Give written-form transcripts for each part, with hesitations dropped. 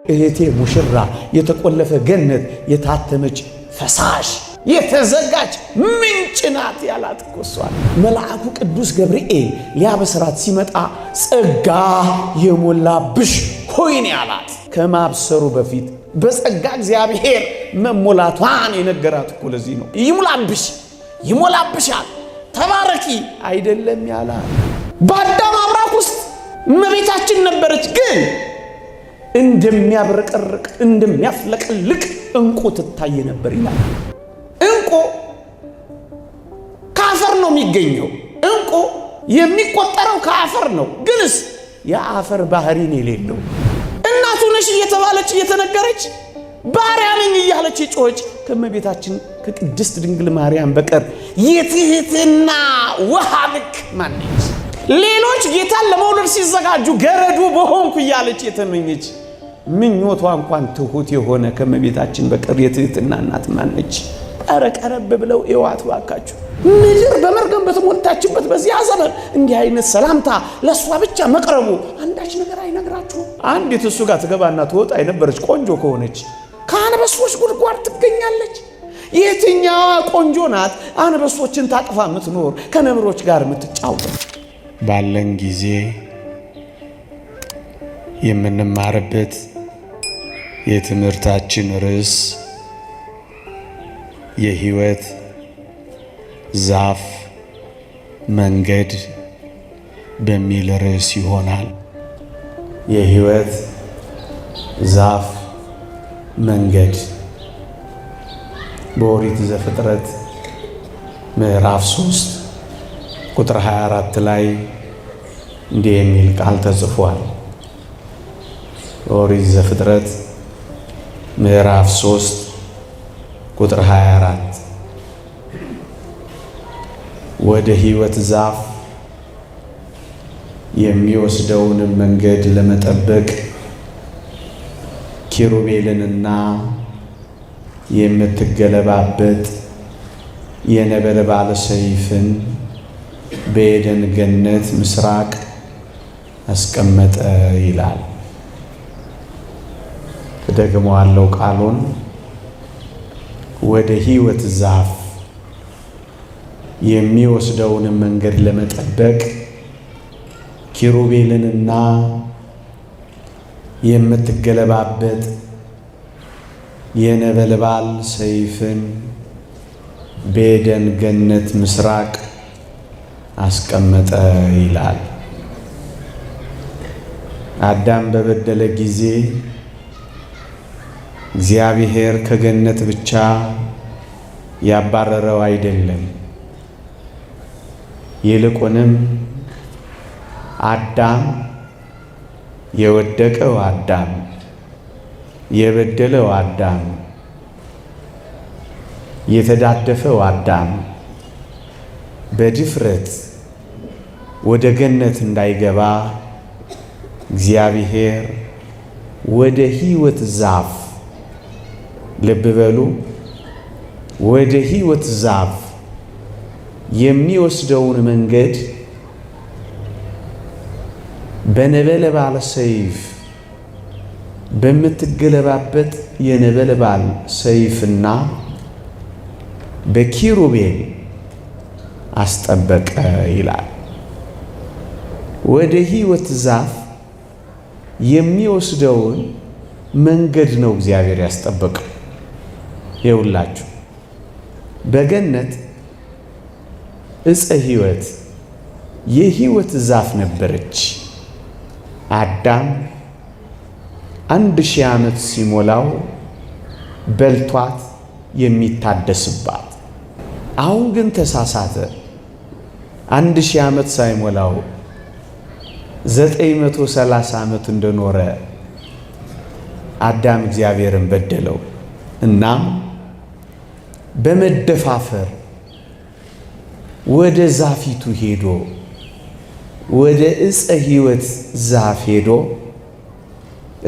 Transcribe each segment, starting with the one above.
እህቴ ሙሽራ የተቆለፈ ገነት የታተመች ፈሳሽ የተዘጋች ምንጭ ናት ያላት እኮ እሷን። መልአኩ ቅዱስ ገብርኤል ሊያበስራት ሲመጣ ጸጋ የሞላብሽ ሆይ ነው ያላት። ከማብሰሩ በፊት በጸጋ እግዚአብሔር መሞላቷን የነገራት እኮ ለዚህ ነው። ይሙላብሽ ይሞላብሻል ተባረኪ አይደለም ያላት። በአዳም አብራክ ውስጥ እመቤታችን ነበረች፣ ግን እንደሚያብረቀርቅ እንደሚያፍለቀልቅ ዕንቁ ትታይ ነበር ይላል። ዕንቁ ከአፈር ነው የሚገኘው። ዕንቁ የሚቆጠረው ከአፈር ነው፣ ግንስ የአፈር ባህሪን የሌለው እናቱ ነሽ እየተባለች እየተነገረች ባሪያ ነኝ እያለች የጮኸች ከእመቤታችን ከቅድስት ድንግል ማርያም በቀር የትህትና ውሃ ልክ ማነች? ሌሎች ጌታን ለመውለድ ሲዘጋጁ ገረዱ በሆንኩ እያለች የተመኘች ምኞቷ እንኳን ትሁት የሆነ ከእመቤታችን በቀር የትህትና እናት ማነች? ኧረ ቀረብ ብለው እዋት ባካችሁ። ምድር በመርገም በተሞላችበት በዚያ ዘመን እንዲህ አይነት ሰላምታ ለሷ ብቻ መቅረቡ አንዳች ነገር አይነግራችሁ? አንዲት እሱ ጋር ትገባና ትወጣ የነበረች ቆንጆ ከሆነች ከአንበሶች ጉድጓድ ትገኛለች። የትኛዋ ቆንጆ ናት አንበሶችን ታቅፋ የምትኖር ከነብሮች ጋር የምትጫወት? ባለን ጊዜ የምንማርበት የትምህርታችን ርዕስ የሕይወት ዛፍ መንገድ በሚል ርዕስ ይሆናል። የሕይወት ዛፍ መንገድ በኦሪት ዘፍጥረት ምዕራፍ 3 ቁጥር 24 ላይ እንዲህ የሚል ቃል ተጽፏል። ኦሪት ዘፍጥረት ምዕራፍ 3 ቁጥር 24 ወደ ሕይወት ዛፍ የሚወስደውን መንገድ ለመጠበቅ ኪሩቤልንና የምትገለባበት የነበልባል ሰይፍን በኤደን ገነት ምስራቅ አስቀመጠ ይላል። ደግሞአለው ቃሉን ወደ ሕይወት ዛፍ የሚወስደውን መንገድ ለመጠበቅ ኪሩቤልንና የምትገለባበት የነበልባል ሰይፍን በኤደን ገነት ምስራቅ አስቀመጠ ይላል። አዳም በበደለ ጊዜ እግዚአብሔር ከገነት ብቻ ያባረረው አይደለም። ይልቁንም አዳም የወደቀው አዳም የበደለው አዳም የተዳደፈው አዳም በድፍረት ወደ ገነት እንዳይገባ እግዚአብሔር ወደ ሕይወት ዛፍ ልብ በሉ፣ ወደ ሕይወት ዛፍ የሚወስደውን መንገድ በነበልባል ሰይፍ በምትገለባበት የነበልባል ሰይፍና በኪሩቤል አስጠበቀ ይላል። ወደ ሕይወት ዛፍ የሚወስደውን መንገድ ነው እግዚአብሔር ያስጠበቀው። ይኸውላችሁ በገነት ዕፀ ሕይወት የሕይወት ዛፍ ነበረች። አዳም 1000 ዓመት ሲሞላው በልቷት የሚታደስባት። አሁን ግን ተሳሳተ። 1000 ዓመት ሳይሞላው 930 ዓመት እንደኖረ አዳም እግዚአብሔርን በደለው። እናም በመደፋፈር ወደ ዛፊቱ ሄዶ ወደ ዕፀ ሕይወት ዛፍ ሄዶ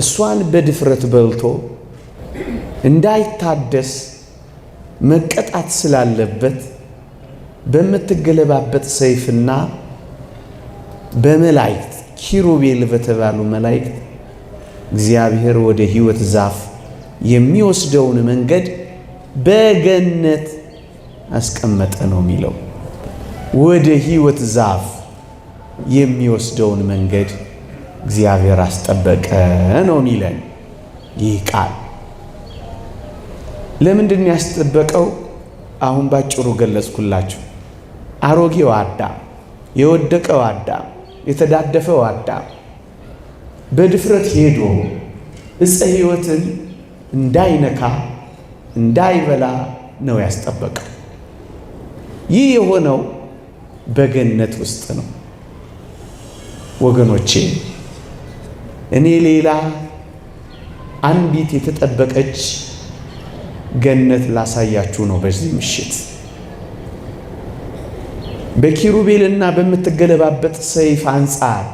እሷን በድፍረት በልቶ እንዳይታደስ መቀጣት ስላለበት በምትገለባበት ሰይፍና በመላእክት ኪሩቤል በተባሉ መላእክት እግዚአብሔር ወደ ሕይወት ዛፍ የሚወስደውን መንገድ በገነት አስቀመጠ ነው የሚለው። ወደ ሕይወት ዛፍ የሚወስደውን መንገድ እግዚአብሔር አስጠበቀ ነው የሚለን ይህ ቃል። ለምንድን ያስጠበቀው? አሁን ባጭሩ ገለጽኩላችሁ። አሮጌው አዳም፣ የወደቀው አዳም፣ የተዳደፈው አዳም በድፍረት ሄዶ ዕፀ ሕይወትን እንዳይነካ እንዳይበላ ነው ያስጠበቀው። ይህ የሆነው በገነት ውስጥ ነው። ወገኖቼ እኔ ሌላ አንዲት የተጠበቀች ገነት ላሳያችሁ ነው በዚህ ምሽት። በኪሩቤልና በምትገለባበጥ ሰይፍ አንጻር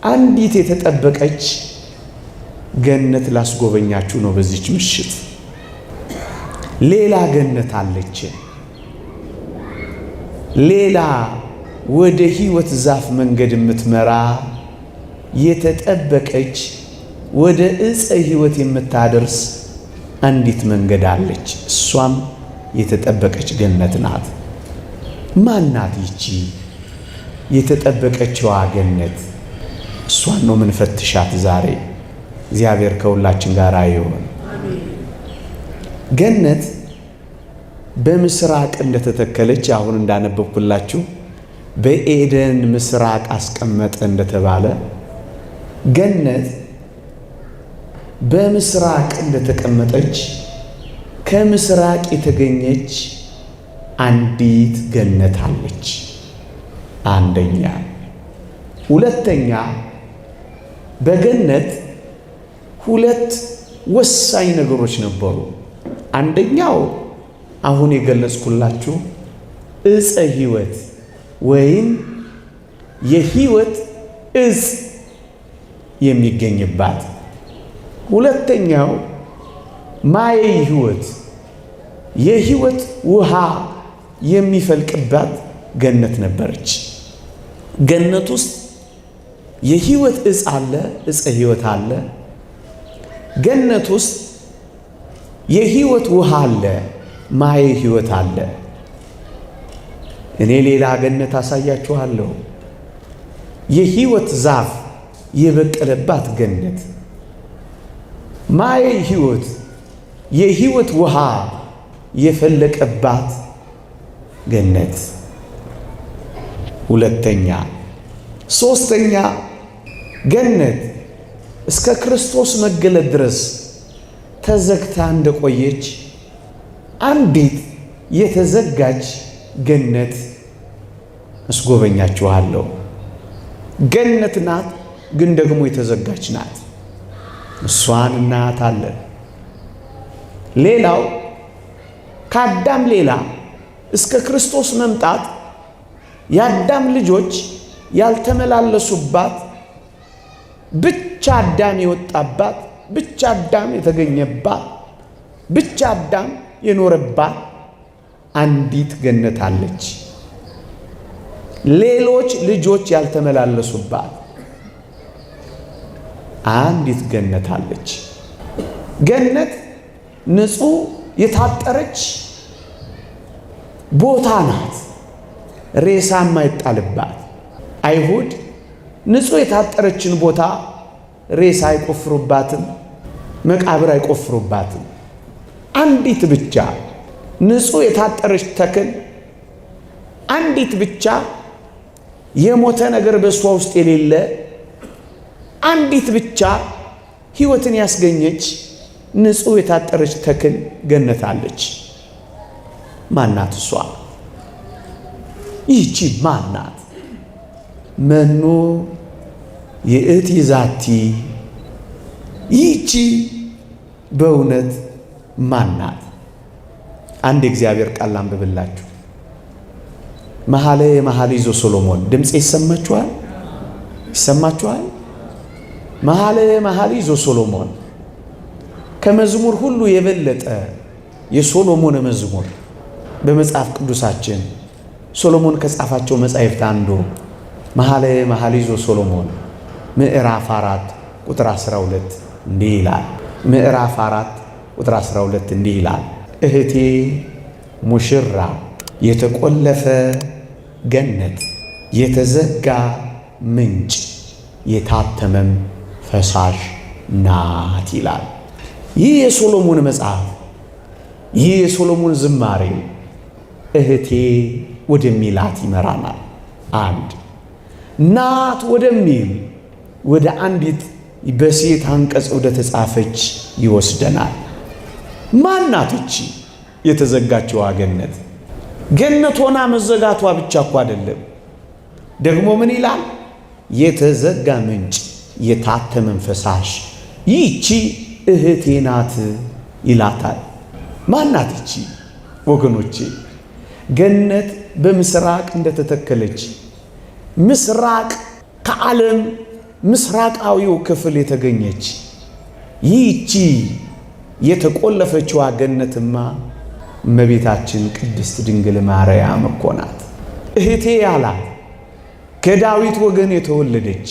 አንዲት የተጠበቀች ገነት ላስጎበኛችሁ ነው በዚች ምሽት። ሌላ ገነት አለች። ሌላ ወደ ሕይወት ዛፍ መንገድ የምትመራ የተጠበቀች ወደ ዕፀ ሕይወት የምታደርስ አንዲት መንገድ አለች። እሷም የተጠበቀች ገነት ናት። ማን ናት ይቺ የተጠበቀችዋ ገነት? እሷን ነው ምንፈትሻት ዛሬ። እግዚአብሔር ከሁላችን ጋር ይሁን። ገነት በምስራቅ እንደተተከለች አሁን እንዳነበብኩላችሁ በኤደን ምስራቅ አስቀመጠ እንደተባለ ገነት በምስራቅ እንደተቀመጠች ከምስራቅ የተገኘች አንዲት ገነት አለች። አንደኛ። ሁለተኛ፣ በገነት ሁለት ወሳኝ ነገሮች ነበሩ። አንደኛው አሁን የገለጽኩላችሁ ዕፀ ሕይወት ወይም የሕይወት ዕፅ የሚገኝባት፣ ሁለተኛው ማየ ሕይወት የሕይወት ውሃ የሚፈልቅባት ገነት ነበረች። ገነት ውስጥ የሕይወት ዕፅ አለ፣ ዕፀ ሕይወት አለ። ገነት ውስጥ የሕይወት ውሃ አለ፣ ማየ ሕይወት አለ። እኔ ሌላ ገነት አሳያችኋለሁ። የሕይወት ዛፍ የበቀለባት ገነት፣ ማየ ሕይወት የሕይወት ውሃ የፈለቀባት ገነት። ሁለተኛ። ሶስተኛ፣ ገነት እስከ ክርስቶስ መገለጥ ድረስ ተዘግታ እንደቆየች አንዲት የተዘጋች ገነት አስጎበኛችኋለሁ። ገነት ናት፣ ግን ደግሞ የተዘጋች ናት። እሷን እናያታለን። ሌላው ከአዳም ሌላ እስከ ክርስቶስ መምጣት የአዳም ልጆች ያልተመላለሱባት፣ ብቻ አዳም የወጣባት፣ ብቻ አዳም የተገኘባት፣ ብቻ አዳም የኖረባት አንዲት ገነት አለች። ሌሎች ልጆች ያልተመላለሱባት አንዲት ገነት አለች። ገነት ንጹሕ የታጠረች ቦታ ናት፣ ሬሳ የማይጣልባት። አይሁድ ንጹሕ የታጠረችን ቦታ ሬሳ አይቆፍሩባትም፣ መቃብር አይቆፍሩባትም። አንዲት ብቻ ንጹሕ የታጠረች ተክል፣ አንዲት ብቻ የሞተ ነገር በእሷ ውስጥ የሌለ፣ አንዲት ብቻ ሕይወትን ያስገኘች ንጹሕ የታጠረች ተክል ገነት አለች። ማናት እሷ? ይህቺ ማናት? መኑ ይእቲ ዛቲ? ይህቺ በእውነት ማናት? አንድ የእግዚአብሔር ቃል አንብብላችሁ። መኃልየ መኃልይ ዘሰሎሞን ድምፅ ይሰማችኋል? ይሰማችኋል? መኃልየ መኃልይ ዘሰሎሞን ከመዝሙር ሁሉ የበለጠ የሶሎሞን መዝሙር በመጽሐፍ ቅዱሳችን ሶሎሞን ከጻፋቸው መጻሕፍት አንዱ መኃልየ መኃልይ ዘሰሎሞን ምዕራፍ 4 ቁጥር 12 እንዲህ ይላል። ምዕራፍ 4 ቁጥር 12 እንዲህ ይላል። እህቴ ሙሽራ የተቆለፈ ገነት፣ የተዘጋ ምንጭ፣ የታተመም ፈሳሽ ናት ይላል። ይህ የሶሎሞን መጽሐፍ፣ ይህ የሶሎሞን ዝማሬ እህቴ ወደሚላት ይመራናል። አንድ ናት ወደሚል ወደ አንዲት በሴት አንቀጽ ወደ ተጻፈች ይወስደናል። ማን ናት እቺ የተዘጋችው ገነት? ገነት ሆና መዘጋቷ ብቻ እኮ አይደለም። ደግሞ ምን ይላል? የተዘጋ ምንጭ፣ የታተመም ፈሳሽ፣ ይቺ እህቴ ናት ይላታል። ማን ናት እቺ ወገኖቼ? ገነት በምስራቅ እንደተተከለች፣ ምስራቅ ከዓለም ምስራቃዊው ክፍል የተገኘች ይህቺ የተቆለፈችዋ ገነትማ እመቤታችን ቅድስት ድንግል ማርያም እኮ ናት። እህቴ ያላት ከዳዊት ወገን የተወለደች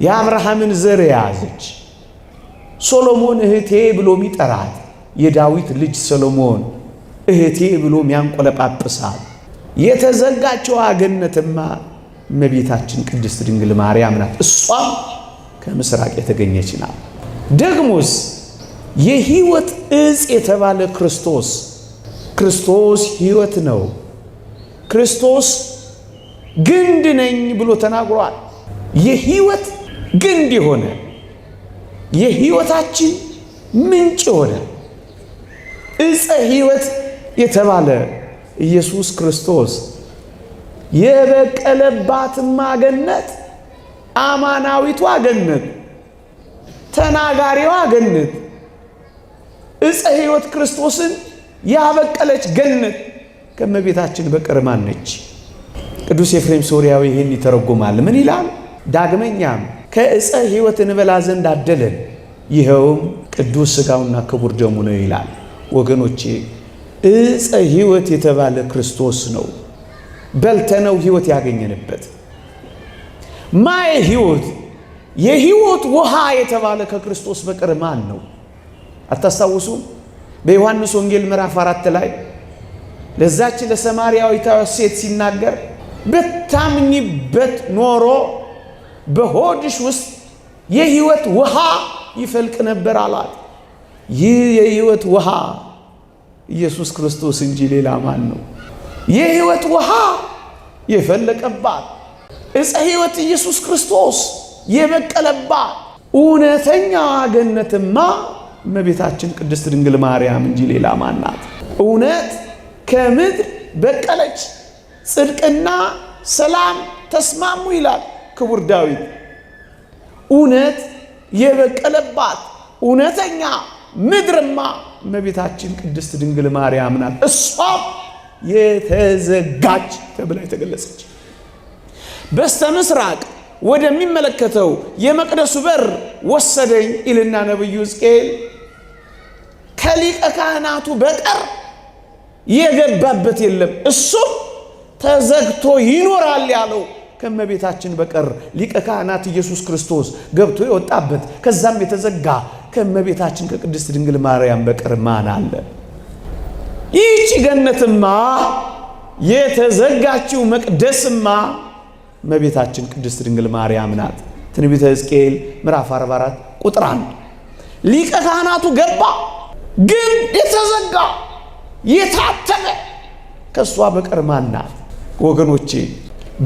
የአብርሃምን ዘር የያዘች ሶሎሞን እህቴ ብሎ ሚጠራት የዳዊት ልጅ ሰሎሞን እህቴ ብሎ ሚያንቆለጳጵሳት የተዘጋችዋ ገነትማ እመቤታችን ቅድስት ድንግል ማርያም ናት። እሷም ከምስራቅ የተገኘች ናት። ደግሞስ የሕይወት ዕፅ የተባለ ክርስቶስ ሕይወት ነው። ክርስቶስ ግንድ ነኝ ብሎ ተናግሯል። የሕይወት ግንድ የሆነ የሕይወታችን ምንጭ የሆነ ዕፀ ሕይወት የተባለ ኢየሱስ ክርስቶስ የበቀለባትማ ገነት፣ አማናዊቷ ገነት፣ ተናጋሪዋ ገነት፣ ዕፀ ሕይወት ክርስቶስን ያበቀለች ገነት ከእመቤታችን በቀር ማን ነች? ቅዱስ ኤፍሬም ሶርያዊ ይህን ይተረጉማል። ምን ይላል? ዳግመኛም ከዕፀ ሕይወት እንበላ ዘንድ አደለን፣ ይኸውም ቅዱስ ሥጋውና ክቡር ደሙ ነው ይላል። ወገኖቼ ዕፀ ሕይወት የተባለ ክርስቶስ ነው። በልተነው ሕይወት ያገኘንበት ማየ ሕይወት የሕይወት ውሃ የተባለ ከክርስቶስ በቀር ማን ነው? አታስታውሱም? በዮሐንስ ወንጌል ምዕራፍ 4 ላይ ለዛች ለሰማርያዊቷ ሴት ሲናገር በታምኝበት ኖሮ በሆድሽ ውስጥ የሕይወት ውሃ ይፈልቅ ነበር አላት። ይህ የሕይወት ውሃ ኢየሱስ ክርስቶስ እንጂ ሌላ ማን ነው? የሕይወት ውሃ የፈለቀባት ዕፀ ሕይወት ኢየሱስ ክርስቶስ የበቀለባት እውነተኛዋ ገነትማ እመቤታችን ቅድስት ድንግል ማርያም እንጂ ሌላ ማን ናት? እውነት ከምድር በቀለች፣ ጽድቅና ሰላም ተስማሙ ይላል ክቡር ዳዊት። እውነት የበቀለባት እውነተኛ ምድርማ እመቤታችን ቅድስት ድንግል ማርያም ናት። እሷም የተዘጋች ተብላ የተገለጸች በስተ ምስራቅ ወደሚመለከተው የመቅደሱ በር ወሰደኝ ይልና ነቢዩ ሕዝቅኤል ከሊቀ ካህናቱ በቀር የገባበት የለም። እሱም ተዘግቶ ይኖራል ያለው ከእመቤታችን በቀር ሊቀ ካህናት ኢየሱስ ክርስቶስ ገብቶ የወጣበት ከዛም የተዘጋ ከእመቤታችን ከቅድስት ድንግል ማርያም በቀር ማን አለ? ይህቺ ገነትማ የተዘጋችው መቅደስማ እመቤታችን ቅድስት ድንግል ማርያም ናት። ትንቢተ ሕዝቅኤል ምዕራፍ 44 ቁጥር 1 ሊቀ ካህናቱ ገባ፣ ግን የተዘጋ የታተመ ከእሷ በቀር ማን ናት? ወገኖቼ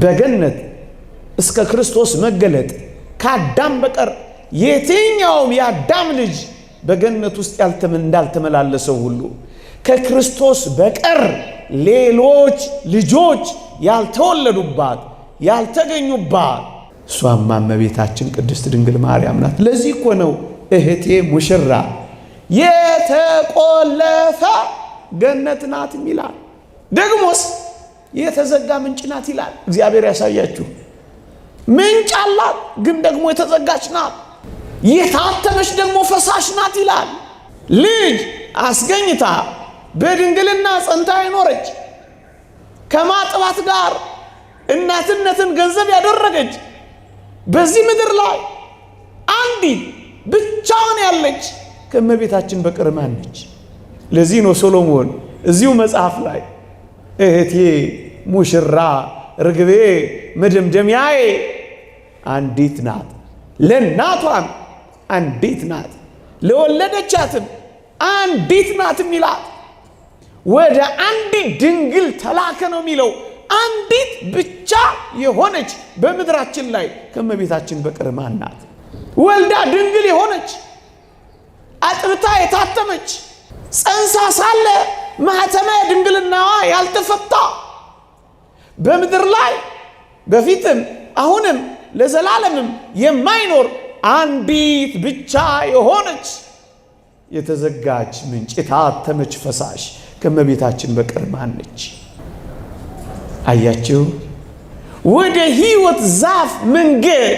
በገነት እስከ ክርስቶስ መገለጥ ከአዳም በቀር የትኛውም የአዳም ልጅ በገነት ውስጥ እንዳልተመላለሰው ሁሉ ከክርስቶስ በቀር ሌሎች ልጆች ያልተወለዱባት ያልተገኙባት እሷማ እመቤታችን ቅድስት ድንግል ማርያም ናት። ለዚህ እኮ ነው እህቴ ሙሽራ የተቆለፈ ገነት ናት ይላል። ደግሞስ የተዘጋ ምንጭ ናት ይላል። እግዚአብሔር ያሳያችሁ። ምንጭ አላት፣ ግን ደግሞ የተዘጋች ናት። የታተመች ደግሞ ፈሳሽ ናት ይላል። ልጅ አስገኝታ በድንግልና ጸንታ የኖረች ከማጥባት ጋር እናትነትን ገንዘብ ያደረገች በዚህ ምድር ላይ አንዲት ብቻዋን ያለች ከእመቤታችን በቀር ማን ነች? ለዚህ ነው ሶሎሞን እዚሁ መጽሐፍ ላይ እህቴ ሙሽራ ርግቤ መደምደሚያዬ አንዲት ናት፣ ለእናቷም አንዲት ናት፣ ለወለደቻትም አንዲት ናት የሚላት ወደ አንዲት ድንግል ተላከ ነው የሚለው። አንዲት ብቻ የሆነች በምድራችን ላይ ከእመቤታችን በቀር ማን ናት? ወልዳ ድንግል የሆነች አጥብታ የታተመች ጸንሳ ሳለ ማኅተመ ድንግልናዋ ያልተፈታ በምድር ላይ በፊትም አሁንም ለዘላለምም የማይኖር አንዲት ብቻ የሆነች የተዘጋች ምንጭ የታተመች ፈሳሽ ከእመቤታችን በቀር ማን ነች? አያችሁ፣ ወደ ሕይወት ዛፍ መንገድ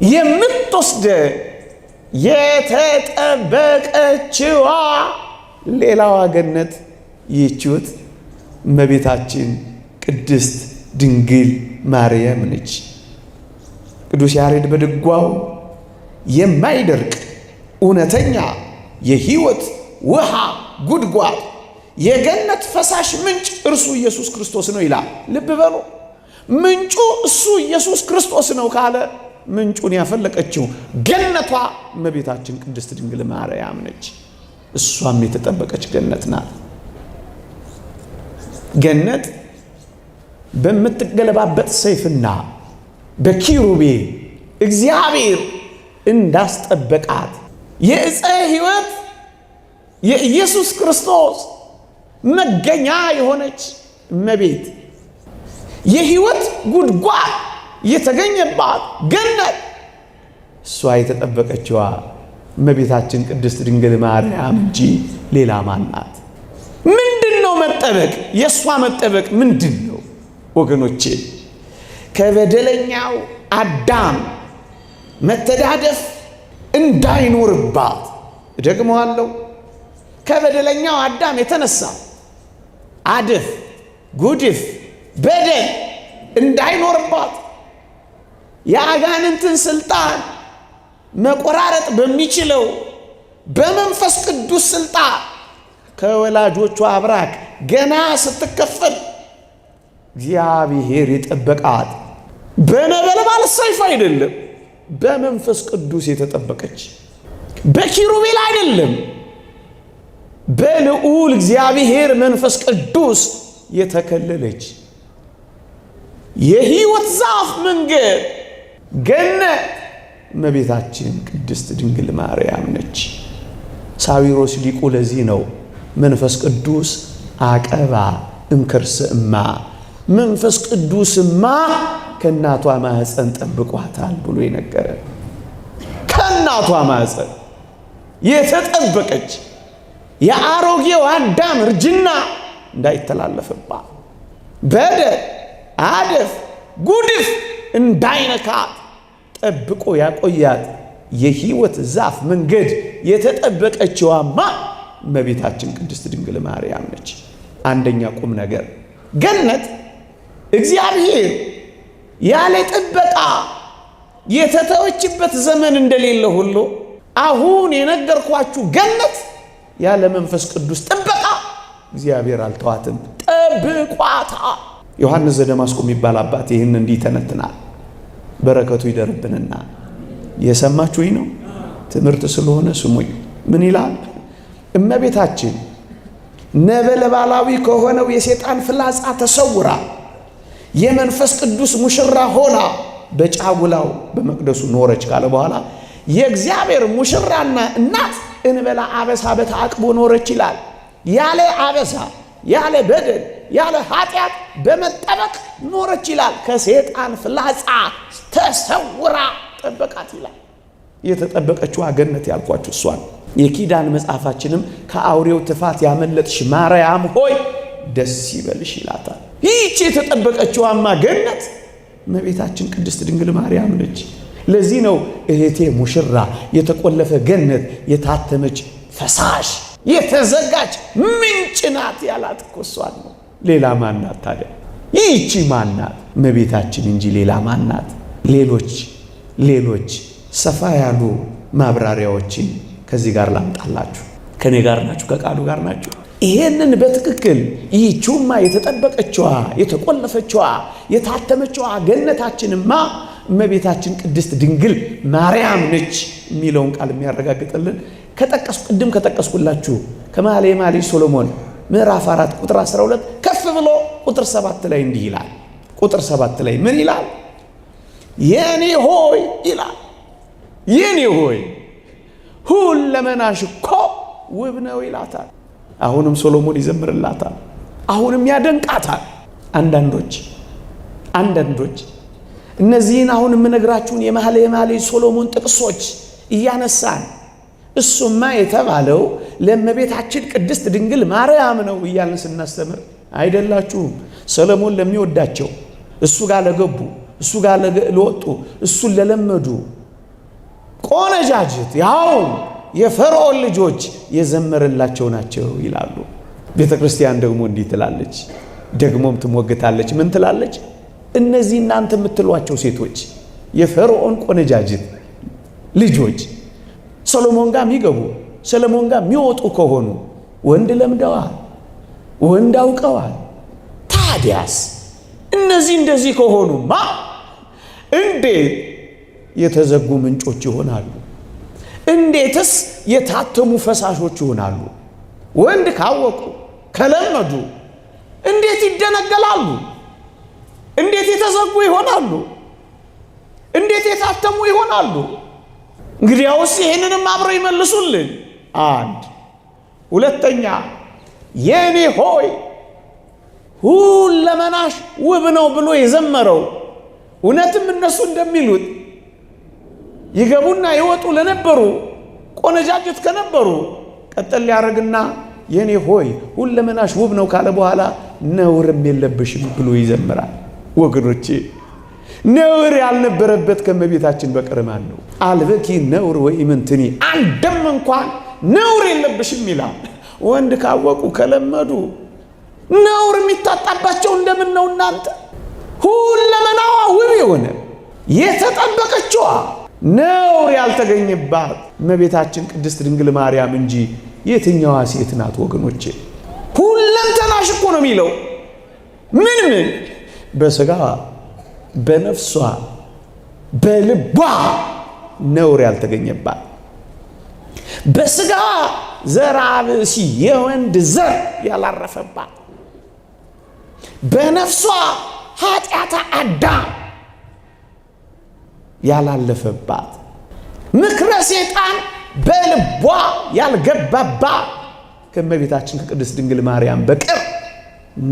የምትወስደ የተጠበቀችዋ ሌላዋ ገነት ይህችውት እመቤታችን ቅድስት ድንግል ማርያም ነች። ቅዱስ ያሬድ በድጓው የማይደርቅ እውነተኛ የሕይወት ውሃ ጉድጓድ የገነት ፈሳሽ ምንጭ እርሱ ኢየሱስ ክርስቶስ ነው ይላል። ልብ በሉ፣ ምንጩ እሱ ኢየሱስ ክርስቶስ ነው ካለ ምንጩን ያፈለቀችው ገነቷ እመቤታችን ቅድስት ድንግል ማርያም ነች። እሷም የተጠበቀች ገነት ናት። ገነት በምትገለባበት ሰይፍና በኪሩቤል እግዚአብሔር እንዳስጠበቃት የዕፀ ሕይወት የኢየሱስ ክርስቶስ መገኛ የሆነች እመቤት የሕይወት ጉድጓድ የተገኘባት ገነት እሷ የተጠበቀችዋ እመቤታችን ቅድስት ድንግል ማርያም እንጂ ሌላ ማን ናት? ምንድን ነው መጠበቅ? የእሷ መጠበቅ ምንድን ነው ወገኖቼ? ከበደለኛው አዳም መተዳደፍ እንዳይኖርባት፣ እደግመዋለሁ፣ ከበደለኛው አዳም የተነሳ አደፍ፣ ጉድፍ፣ በደል እንዳይኖርባት የአጋንንትን ስልጣን መቆራረጥ በሚችለው በመንፈስ ቅዱስ ስልጣን ከወላጆቿ አብራክ ገና ስትከፈል እግዚአብሔር የጠበቃት በነበልባል ሰይፍ አይደለም፣ በመንፈስ ቅዱስ የተጠበቀች በኪሩቤል አይደለም፣ በልዑል እግዚአብሔር መንፈስ ቅዱስ የተከለለች የሕይወት ዛፍ መንገድ ገነት እመቤታችን ቅድስት ድንግል ማርያም ነች። ሳዊሮስ ሊቁ ለዚህ ነው መንፈስ ቅዱስ አቀባ እምከርሰ እማ፣ መንፈስ ቅዱስማ ከእናቷ ማኅፀን ጠብቋታል ብሎ የነገረ። ከእናቷ ማኅፀን የተጠበቀች የአሮጌው አዳም እርጅና እንዳይተላለፍባት፣ በደል፣ አደፍ፣ ጉድፍ እንዳይነካት ጠብቆ ያቆያት የሕይወት ዛፍ መንገድ የተጠበቀችዋማ እመቤታችን ቅድስት ድንግል ማርያም ነች። አንደኛ ቁም ነገር ገነት እግዚአብሔር ያለ ጥበቃ የተተወችበት ዘመን እንደሌለ ሁሉ አሁን የነገርኳችሁ ገነት ያለ መንፈስ ቅዱስ ጥበቃ እግዚአብሔር አልተዋትም፣ ጠብቋታ። ዮሐንስ ዘደማስቆ የሚባል አባት ይህን እንዲህ ተነትናል። በረከቱ ይደርብንና የሰማችሁኝ ነው፣ ትምህርት ስለሆነ ስሙኝ። ምን ይላል? እመቤታችን ነበልባላዊ ከሆነው የሰይጣን ፍላጻ ተሰውራ የመንፈስ ቅዱስ ሙሽራ ሆና በጫጉላው በመቅደሱ ኖረች ካለ በኋላ የእግዚአብሔር ሙሽራና እናት እንበላ አበሳ በተዓቅቦ ኖረች ይላል። ያለ አበሳ፣ ያለ በደል፣ ያለ ኃጢአት በመጠበቅ ኖረች ይላል። ከሰይጣን ፍላጻ ተሰውራ ጠበቃት ይላል። የተጠበቀችው ገነት ያልኳችሁ እሷን። የኪዳን መጽሐፋችንም ከአውሬው ትፋት ያመለጥሽ ማርያም ሆይ ደስ ይበልሽ ይላታል። ይህች የተጠበቀችዋማ ገነት እመቤታችን ቅድስት ድንግል ማርያም ነች። ለዚህ ነው እህቴ ሙሽራ፣ የተቆለፈ ገነት፣ የታተመች ፈሳሽ፣ የተዘጋች ምንጭ ናት ያላት እኮ እሷን ነው። ሌላ ማናት ታዲያ? ይህቺ ማናት? እመቤታችን እንጂ ሌላ ማናት? ሌሎች ሌሎች ሰፋ ያሉ ማብራሪያዎችን ከዚህ ጋር ላምጣላችሁ። ከኔ ጋር ናችሁ? ከቃሉ ጋር ናችሁ? ይሄንን በትክክል ይህችውማ የተጠበቀችዋ የተቆለፈችዋ የታተመችዋ ገነታችንማ እመቤታችን ቅድስት ድንግል ማርያም ነች የሚለውን ቃል የሚያረጋግጥልን ቅድም ከጠቀስኩላችሁ ከመኃልየ መኃልይ ሰሎሞን ምዕራፍ 4 ቁጥር 12 ከፍ ብሎ ቁጥር 7 ላይ እንዲህ ይላል። ቁጥር 7 ላይ ምን ይላል? የኔ ሆይ ይላል። የኔ ሆይ ሁለመናሽ እኮ ውብ ነው ይላታል። አሁንም ሶሎሞን ይዘምርላታል፣ አሁንም ያደንቃታል። አንዳንዶች እነዚህን አሁን የምነግራችሁን የመኃልየ መኃልይ ሰሎሞን ጥቅሶች እያነሳን እሱማ የተባለው ለእመቤታችን ቅድስት ድንግል ማርያም ነው እያልን ስናስተምር አይደላችሁም። ሰሎሞን ለሚወዳቸው እሱ ጋር ለገቡ እሱ ጋር ለወጡ እሱን ለለመዱ ቆነጃጅት ያው የፈርዖን ልጆች የዘመረላቸው ናቸው ይላሉ። ቤተ ክርስቲያን ደግሞ እንዲህ ትላለች፣ ደግሞም ትሞግታለች። ምን ትላለች? እነዚህ እናንተ የምትሏቸው ሴቶች የፈርዖን ቆነጃጅት ልጆች ሰሎሞን ጋር የሚገቡ ሰሎሞን ጋር የሚወጡ ከሆኑ ወንድ ለምደዋል፣ ወንድ አውቀዋል። ታዲያስ እነዚህ እንደዚህ ከሆኑማ እንዴት የተዘጉ ምንጮች ይሆናሉ? እንዴትስ የታተሙ ፈሳሾች ይሆናሉ? ወንድ ካወቁ ከለመዱ እንዴት ይደነገላሉ? እንዴት የተዘጉ ይሆናሉ? እንዴት የታተሙ ይሆናሉ? እንግዲያውስ ይህንንም አብረው ይመልሱልን። አንድ ሁለተኛ የኔ ሆይ ሁለመናሽ ውብ ነው ብሎ የዘመረው እውነትም እነሱ እንደሚሉት ይገቡና ይወጡ ለነበሩ ቆነጃጅት ከነበሩ ቀጠል ሊያደርግና የኔ ሆይ ሁለመናሽ ውብ ነው ካለ በኋላ ነውርም የለብሽም ብሎ ይዘምራል። ወገኖቼ ነውር ያልነበረበት ከእመቤታችን በቀር ማን ነው? አልበኪ ነውር ወኢምንትኒ አንድም እንኳን ነውር የለብሽም ይላል። ወንድ ካወቁ ከለመዱ ነውር የሚታጣባቸው እንደምን ነው እናንተ? ሁለመናዋ ውብ የሆነ የተጠበቀችዋ ነውር ያልተገኘባት እመቤታችን ቅድስት ድንግል ማርያም እንጂ የትኛዋ ሴት ናት ወገኖቼ? ሁለንተናሽ እኮ ነው የሚለው። ምን በሥጋ በነፍሷ በልቧ ነውር ያልተገኘባት፣ በሥጋ ዘራ ብእሲ የወንድ ዘር ያላረፈባት፣ በነፍሷ ኃጢአተ አዳም ያላለፈባት፣ ምክረ ሰይጣን በልቧ ያልገባባት ከእመቤታችን ከቅድስት ድንግል ማርያም በቀር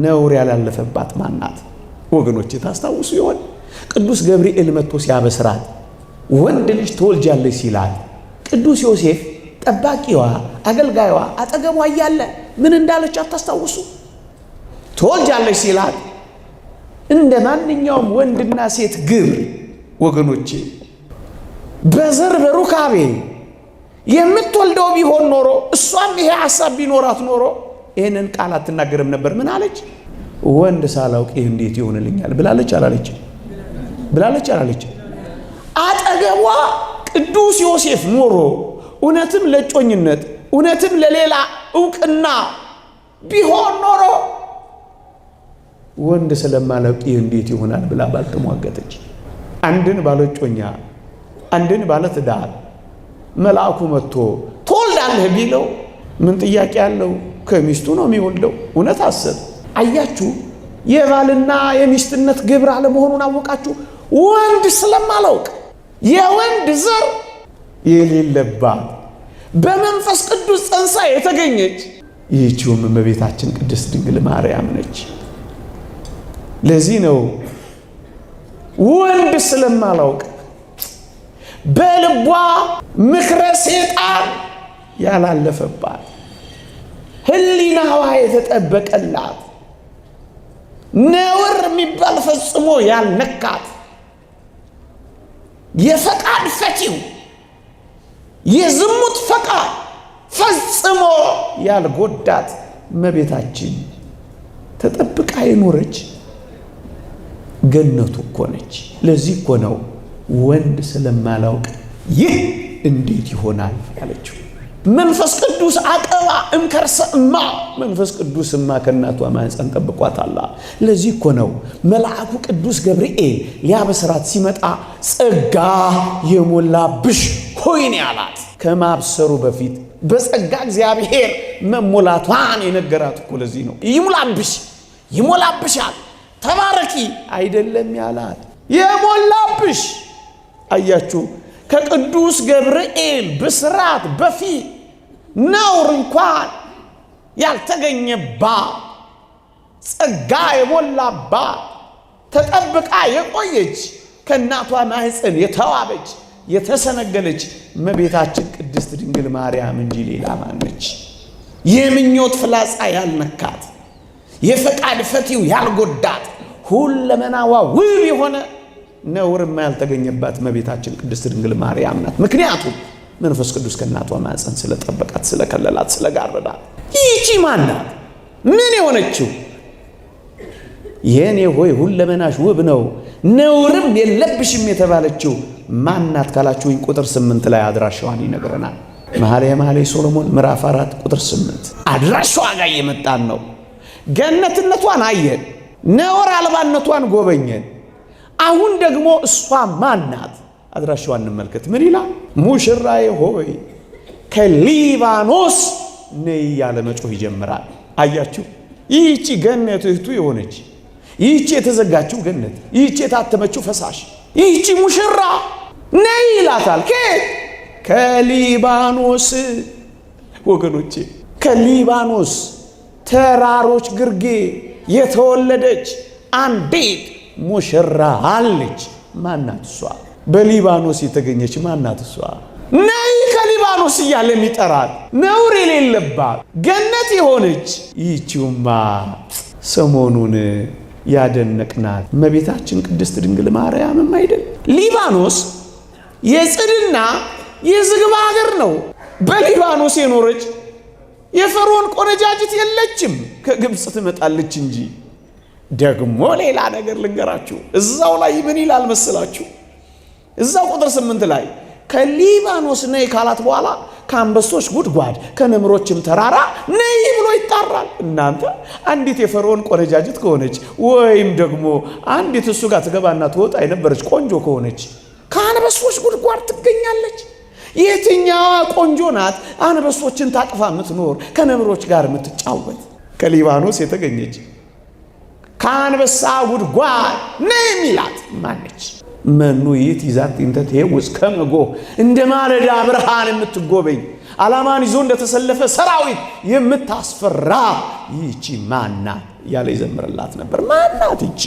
ነውር ያላለፈባት ማናት ወገኖቼ? ታስታውሱ ይሆን? ቅዱስ ገብርኤል መጥቶ ሲያበስራት ወንድ ልጅ ትወልጃለች ሲላት ቅዱስ ዮሴፍ ጠባቂዋ አገልጋይዋ አጠገቧ እያለ ምን እንዳለች አታስታውሱ? ትወልጃለች ሲላት እንደ ማንኛውም ወንድና ሴት ግብር ወገኖቼ በዘር በሩካቤ የምትወልደው ቢሆን ኖሮ እሷም ይሄ ሐሳብ ቢኖራት ኖሮ ይህንን ቃል አትናገርም ነበር። ምን አለች? ወንድ ሳላውቅ ይህ እንዴት ይሆንልኛል ብላለች አላለች? ብላለች አላለች? አጠገቧ ቅዱስ ዮሴፍ ኖሮ እውነትም ለጮኝነት እውነትም ለሌላ ዕውቅና ቢሆን ኖሮ ወንድ ስለማላውቅ ይህ እንዴት ይሆናል ብላ ባልተሟገተች። አንድን ባለጮኛ አንድን ባለትዳር መልአኩ መጥቶ ትወልዳለህ ቢለው ምን ጥያቄ ያለው? ከሚስቱ ነው የሚወልደው። እውነት አሰብ። አያችሁ፣ የባልና የሚስትነት ግብር አለመሆኑን አወቃችሁ። ወንድ ስለማላውቅ የወንድ ዘር የሌለባት በመንፈስ ቅዱስ ጸንሳ የተገኘች ይህችውም እመቤታችን ቅድስት ድንግል ማርያም ነች። ለዚህ ነው ወንድ ስለማላውቅ በልቧ ምክረ ሰይጣን ያላለፈባት ሕሊናዋ የተጠበቀላት ነውር የሚባል ፈጽሞ ያልነካት የፈቃድ ፈቲው የዝሙት ፈቃድ ፈጽሞ ያልጎዳት እመቤታችን ተጠብቃ የኖረች ገነቱ እኮ ነች። ለዚህ እኮ ነው ወንድ ስለማላውቅ ይህ እንዴት ይሆናል ያለችው። መንፈስ ቅዱስ አቀባ እምከርሰማ መንፈስ ቅዱስማ ከእናቷ ማኅፀን ጠብቋታል። ለዚህ እኮ ነው መልአኩ ቅዱስ ገብርኤል ሊያበስራት ሲመጣ ጸጋ የሞላብሽ ሆይ ነው ያላት። ከማብሰሩ በፊት በጸጋ እግዚአብሔር መሞላቷን የነገራት እኮ ለዚህ ነው። ይሙላብሽ ይሞላብሻል ተባረኪ አይደለም ያላት፣ የሞላብሽ። አያችሁ፣ ከቅዱስ ገብርኤል ብስራት በፊት ነውር እንኳን ያልተገኘባት ጸጋ የሞላባት ተጠብቃ የቆየች ከእናቷ ማኅፀን የተዋበች የተሰነገለች እመቤታችን ቅድስት ድንግል ማርያም እንጂ ሌላ ማነች? የምኞት ፍላጻ ያልነካት፣ የፈቃድ ፈቲው ያልጎዳት፣ ሁለመናዋ ውብ የሆነ ነውርም ያልተገኘባት እመቤታችን ቅድስት ድንግል ማርያም ናት። ምክንያቱም መንፈስ ቅዱስ ከእናቷ ማኅፀን ስለጠበቃት፣ ስለከለላት፣ ስለጋረዳት። ይህቺ ማናት? ምን የሆነችው? የኔ ሆይ ሁለመናሽ ውብ ነው ነውርም የለብሽም የተባለችው ማናት ካላችሁኝ ቁጥር 8 ላይ አድራሻዋን ይነግረናል። መኃልየ ሰሎሞን ምዕራፍ 4 ቁጥር 8 አድራሻዋ ጋር የመጣን ነው። ገነትነቷን አየን፣ ነውር አልባነቷን ጎበኘን። አሁን ደግሞ እሷ ማናት? አድራሻዋን እንመልከት። ምን ይላል? ሙሽራዬ ሆይ ከሊባኖስ ነይ ያለ መጮህ ይጀምራል። አያችሁ፣ ይህቺ ገነት እህቱ የሆነች ይህቺ የተዘጋችው ገነት፣ ይህቺ የታተመችው ፈሳሽ፣ ይህቺ ሙሽራ ነይ ይላታል። ከሊባኖስ ወገኖቼ፣ ከሊባኖስ ተራሮች ግርጌ የተወለደች አንዲት ሙሽራ አለች። ማናት እሷ? በሊባኖስ የተገኘች ማናት እሷ? ነይ ከሊባኖስ እያለ የሚጠራት ነውር የሌለባት ገነት የሆነች ይህቺውማ ሰሞኑን ያደነቅናት እመቤታችን ቅድስት ድንግል ማርያምም አይደል? ሊባኖስ የጽድና የዝግባ ሀገር ነው። በሊባኖስ የኖረች የፈርዖን ቆነጃጅት የለችም፣ ከግብፅ ትመጣለች እንጂ። ደግሞ ሌላ ነገር ልንገራችሁ። እዛው ላይ ምን ይላል መስላችሁ? እዛው ቁጥር 8 ላይ ከሊባኖስ ነይ ካላት በኋላ ከአንበሶች ጉድጓድ ከነምሮችም ተራራ ነይ ብሎ ይጣራል። እናንተ አንዲት የፈርዖን ቆነጃጅት ከሆነች ወይም ደግሞ አንዲት እሱ ጋር ትገባና ትወጣ የነበረች ቆንጆ ከሆነች ከአንበሶች ጉድጓድ ትገኛለች። የትኛዋ ቆንጆ ናት አንበሶችን ታቅፋ የምትኖር ከነምሮች ጋር የምትጫወት? ከሊባኖስ የተገኘች ከአንበሳ ጉድጓድ ነይ የሚላት ማነች? መኑ ይእቲ ዛቲ እንተ ትሄውስ ከመጎ፣ እንደ ማለዳ ብርሃን የምትጎበኝ ዓላማን ይዞ እንደተሰለፈ ሰራዊት የምታስፈራ ይህቺ ማናት እያለ ይዘምርላት ነበር። ማናት ይቺ?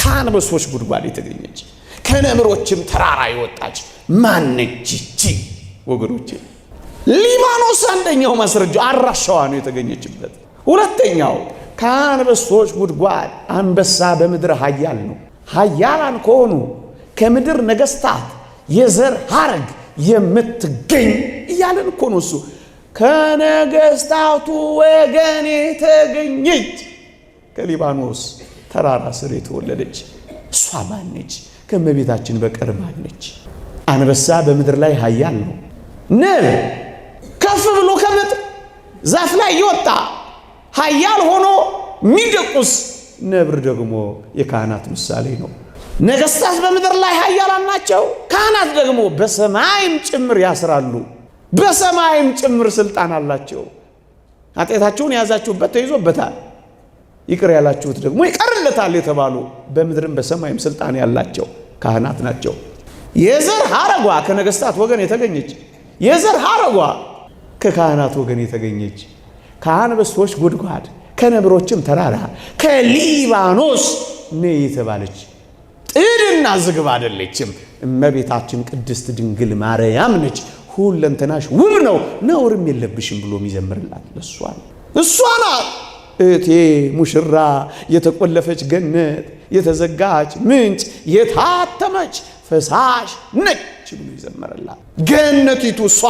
ከአንበሶች ጉድጓድ የተገኘች ከነምሮችም ተራራ የወጣች ማነች ይቺ? ወገኖቼ፣ ሊባኖስ አንደኛው ማስረጃ አድራሻዋ ነው የተገኘችበት። ሁለተኛው ከአንበሶች ጉድጓድ፣ አንበሳ በምድር ኃያል ነው። ኃያላን ከሆኑ ከምድር ነገስታት የዘር ሐረግ የምትገኝ እያለን እኮ ነው እሱ። ከነገስታቱ ወገን የተገኘች ከሊባኖስ ተራራ ስር የተወለደች እሷ ማነች? ከእመቤታችን በቀር ማነች? አንበሳ በምድር ላይ ኃያል ነው። ንብ ከፍ ብሎ ከምድር ዛፍ ላይ ይወጣ ኃያል ሆኖ ሚደቁስ፣ ነብር ደግሞ የካህናት ምሳሌ ነው። ነገስታት በምድር ላይ ኃያላን ናቸው። ካህናት ደግሞ በሰማይም ጭምር ያስራሉ፣ በሰማይም ጭምር ስልጣን አላቸው። ኃጢአታችሁን የያዛችሁበት ተይዞበታል፣ ይቅር ያላችሁት ደግሞ ይቀርለታል የተባሉ በምድርም በሰማይም ስልጣን ያላቸው ካህናት ናቸው። የዘር ሐረጓ ከነገስታት ወገን የተገኘች፣ የዘር ሐረጓ ከካህናት ወገን የተገኘች፣ ከአንበሶች ጉድጓድ ከነብሮችም ተራራ ከሊባኖስ ነይ የተባለች ጥድና ዝግባ አይደለችም። እመቤታችን ቅድስት ድንግል ማርያም ነች። ሁለንተናሽ ውብ ነው ነውርም የለብሽም ብሎ የሚዘምርላት እሷ ናት። እቴ ሙሽራ የተቆለፈች ገነት የተዘጋች ምንጭ የታተመች ፈሳሽ ነች ብሎ ይዘምርላት። ገነቲቱ እሷ፣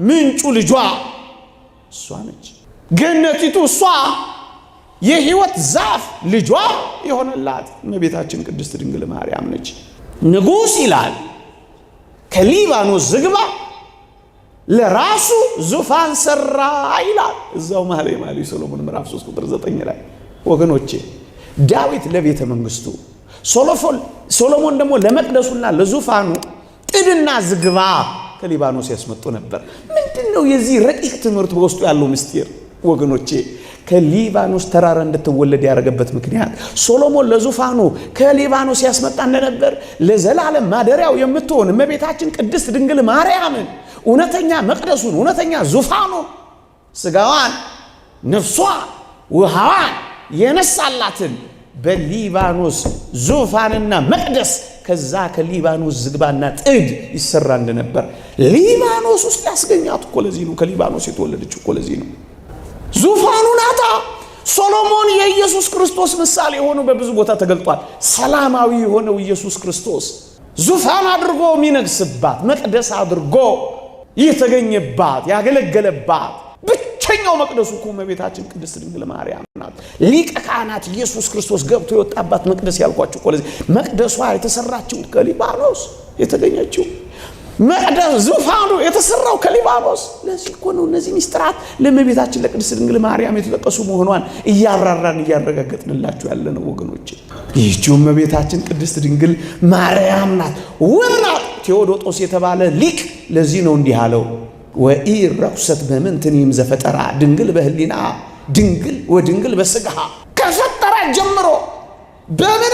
ምንጩ ልጇ እሷ ነች። ገነቲቱ እሷ፣ የሕይወት ዛፍ ልጇ የሆነላት እመቤታችን ቅድስት ድንግል ማርያም ነች። ንጉሥ ይላል ከሊባኖስ ዝግባ ለራሱ ዙፋን ሰራ ይላል። እዛው መኃልየ ሰሎሞን ምዕራፍ 3 ቁጥር 9 ላይ ወገኖቼ ዳዊት ለቤተ መንግስቱ ሶሎሞን ደግሞ ለመቅደሱና ለዙፋኑ ጥድና ዝግባ ከሊባኖስ ያስመጡ ነበር። ምንድነው የዚህ ረቂቅ ትምህርት በውስጡ ያለው ምስጢር ወገኖቼ? ከሊባኖስ ተራራ እንድትወለድ ያደረገበት ምክንያት ሶሎሞን ለዙፋኑ ከሊባኖስ ያስመጣ እንደነበር ለዘላለም ማደሪያው የምትሆን እመቤታችን ቅድስት ድንግል ማርያምን እውነተኛ መቅደሱን እውነተኛ ዙፋኑን ስጋዋን ነፍሷን ውሃዋን የነሳላትን በሊባኖስ ዙፋንና መቅደስ ከዛ ከሊባኖስ ዝግባና ጥድ ይሰራ እንደነበር ሊባኖስ ውስጥ ያስገኛት እኮ ለዚህ ነው። ከሊባኖስ የተወለደች እኮ ለዚህ ነው። ዙፋኑ ናታ። ሶሎሞን የኢየሱስ ክርስቶስ ምሳሌ የሆነው በብዙ ቦታ ተገልጧል። ሰላማዊ የሆነው ኢየሱስ ክርስቶስ ዙፋን አድርጎ የሚነግስባት መቅደስ አድርጎ የተገኘባት ያገለገለባት ብቸኛው መቅደሱ እኮ እመቤታችን ቅድስት ድንግል ማርያም ናት። ሊቀ ካህናት ኢየሱስ ክርስቶስ ገብቶ የወጣባት መቅደስ ያልኳችሁ እኮ ለዚህ መቅደሷ የተሰራችው ከሊባኖስ የተገኘችው መቅደስ ዙፋኑ የተሰራው ከሊባኖስ ለዚህ እኮ ነው። እነዚህ ሚስጥራት ለእመቤታችን ለቅድስት ድንግል ማርያም የተጠቀሱ መሆኗን እያብራራን እያረጋገጥንላችሁ ያለነው ወገኖቼ። ይህችው እመቤታችን ቅድስት ድንግል ማርያም ናት። ወናት ቴዎዶጦስ የተባለ ሊቅ ለዚህ ነው እንዲህ አለው ወኢ ረኩሰት በምንትኒም ዘፈጠራ ድንግል በህሊና ድንግል ወድንግል በስጋሃ ከፈጠራ ጀምሮ በምን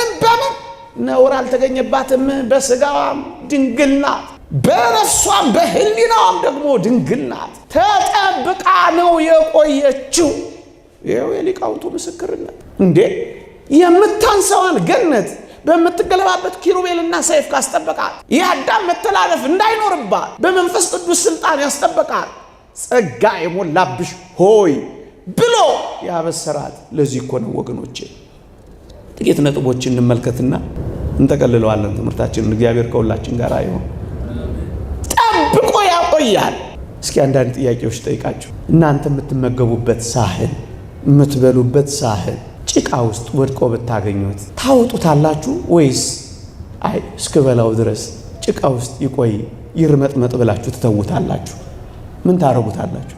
ነውር አልተገኘባትም። በስጋዋም ድንግል ናት፣ በነፍሷም በህሊናዋም ደግሞ ድንግል ናት። ተጠብቃ ነው የቆየችው። ይኸው የሊቃውንቱ ምስክርነት። እንዴ የምታንሰዋን ገነት በምትገለባበት ኪሩቤልና ሰይፍ ካስጠበቃት የአዳም መተላለፍ እንዳይኖርባት በመንፈስ ቅዱስ ስልጣን ያስጠበቃት ጸጋ የሞላብሽ ሆይ ብሎ ያበሰራት ለዚህ እኮ ነው ወገኖቼ። ጥቂት ነጥቦችን እንመልከትና እንጠቀልለዋለን ትምህርታችንን። እግዚአብሔር ከሁላችን ጋር ይሁን። ጠብቆ ያቆያል። እስኪ አንዳንድ ጥያቄዎች ጠይቃችሁ። እናንተ የምትመገቡበት ሳህን የምትበሉበት ሳህን ጭቃ ውስጥ ወድቆ ብታገኙት ታወጡታላችሁ ወይስ አይ እስክበላው ድረስ ጭቃ ውስጥ ይቆይ ይርመጥመጥ ብላችሁ ትተውታላችሁ? ምን ታረጉታላችሁ?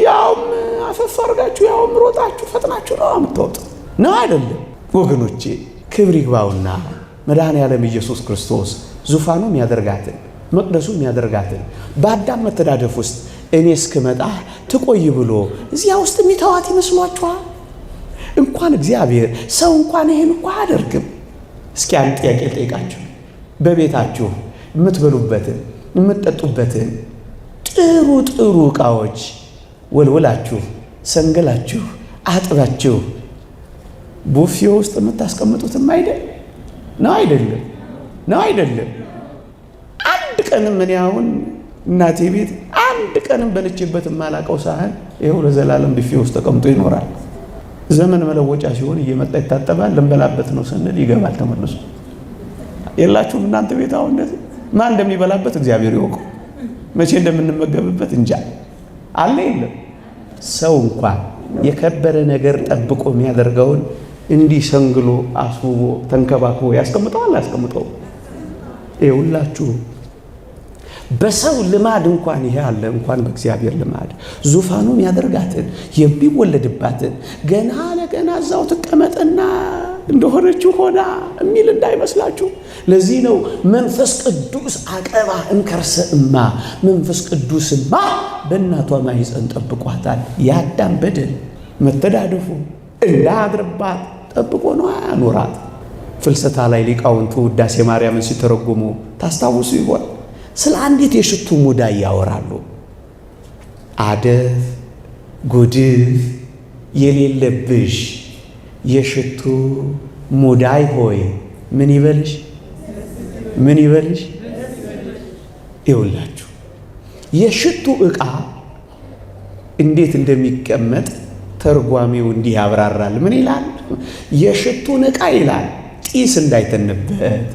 ያውም አፈፍ አድርጋችሁ ያውም ሮጣችሁ ፈጥናችሁ ነው የምታወጡት ነው አይደለም ወገኖቼ? ክብር ይግባውና መድኃኔዓለም ኢየሱስ ክርስቶስ ዙፋኑም ያደርጋትን መቅደሱም ያደርጋትን በአዳም መተዳደፍ ውስጥ እኔ እስክመጣ ትቆይ ብሎ እዚያ ውስጥ የሚተዋት ይመስሏችኋል? እንኳን እግዚአብሔር ሰው እንኳን ይሄን እንኳ አያደርግም። እስኪ አንድ ጥያቄ ጠይቃችሁ። በቤታችሁ የምትበሉበትን የምትጠጡበትን ጥሩ ጥሩ ዕቃዎች ወልወላችሁ ሰንገላችሁ አጥባችሁ ቡፌ ውስጥ የምታስቀምጡትም ነው አይደለም? አንድ ቀንም እኔ አሁን እናቴ ቤት አንድ ቀንም በልቼበት የማላውቀው ሳህን ይኸው ለዘላለም ቡፌ ውስጥ ተቀምጦ ይኖራል። ዘመን መለወጫ ሲሆን እየመጣ ይታጠባል። ልንበላበት ነው ስንል ይገባል ተመልሶ። የላችሁም እናንተ ቤት አሁን እንደዚህ? ማን እንደሚበላበት እግዚአብሔር ይወቀው። መቼ እንደምንመገብበት እንጃ። አለ የለም? ሰው እንኳን የከበረ ነገር ጠብቆ የሚያደርገውን እንዲህ ሰንግሎ አስውቦ ተንከባክቦ ያስቀምጠዋል አያስቀምጠው? ይኸውላችሁ በሰው ልማድ እንኳን ይሄ አለ፣ እንኳን በእግዚአብሔር ልማድ ዙፋኑን ያደርጋትን የሚወለድባትን ገና ለገና እዛው ትቀመጥና እንደሆነችው ሆና የሚል እንዳይመስላችሁ። ለዚህ ነው መንፈስ ቅዱስ አቀባ እንከርሰ እማ፣ መንፈስ ቅዱስማ በእናቷ ማኅፀን ጠብቋታል። የአዳም በደል መተዳደፉ እንዳያድርባት ጠብቆ ነው ያኖራት። ፍልሰታ ላይ ሊቃውንቱ ውዳሴ ማርያምን ሲተረጉሙ ታስታውሱ ይሆን? ስለ አንዲት የሽቱ ሙዳይ ያወራሉ። አደፍ ጉድፍ የሌለብሽ የሽቱ ሙዳይ ሆይ ምን ይበልሽ? ይውላችሁ የሽቱ ዕቃ እንዴት እንደሚቀመጥ ተርጓሚው እንዲህ ያብራራል። ምን ይላል? የሽቱን ዕቃ ይላል ጢስ እንዳይተንበት፣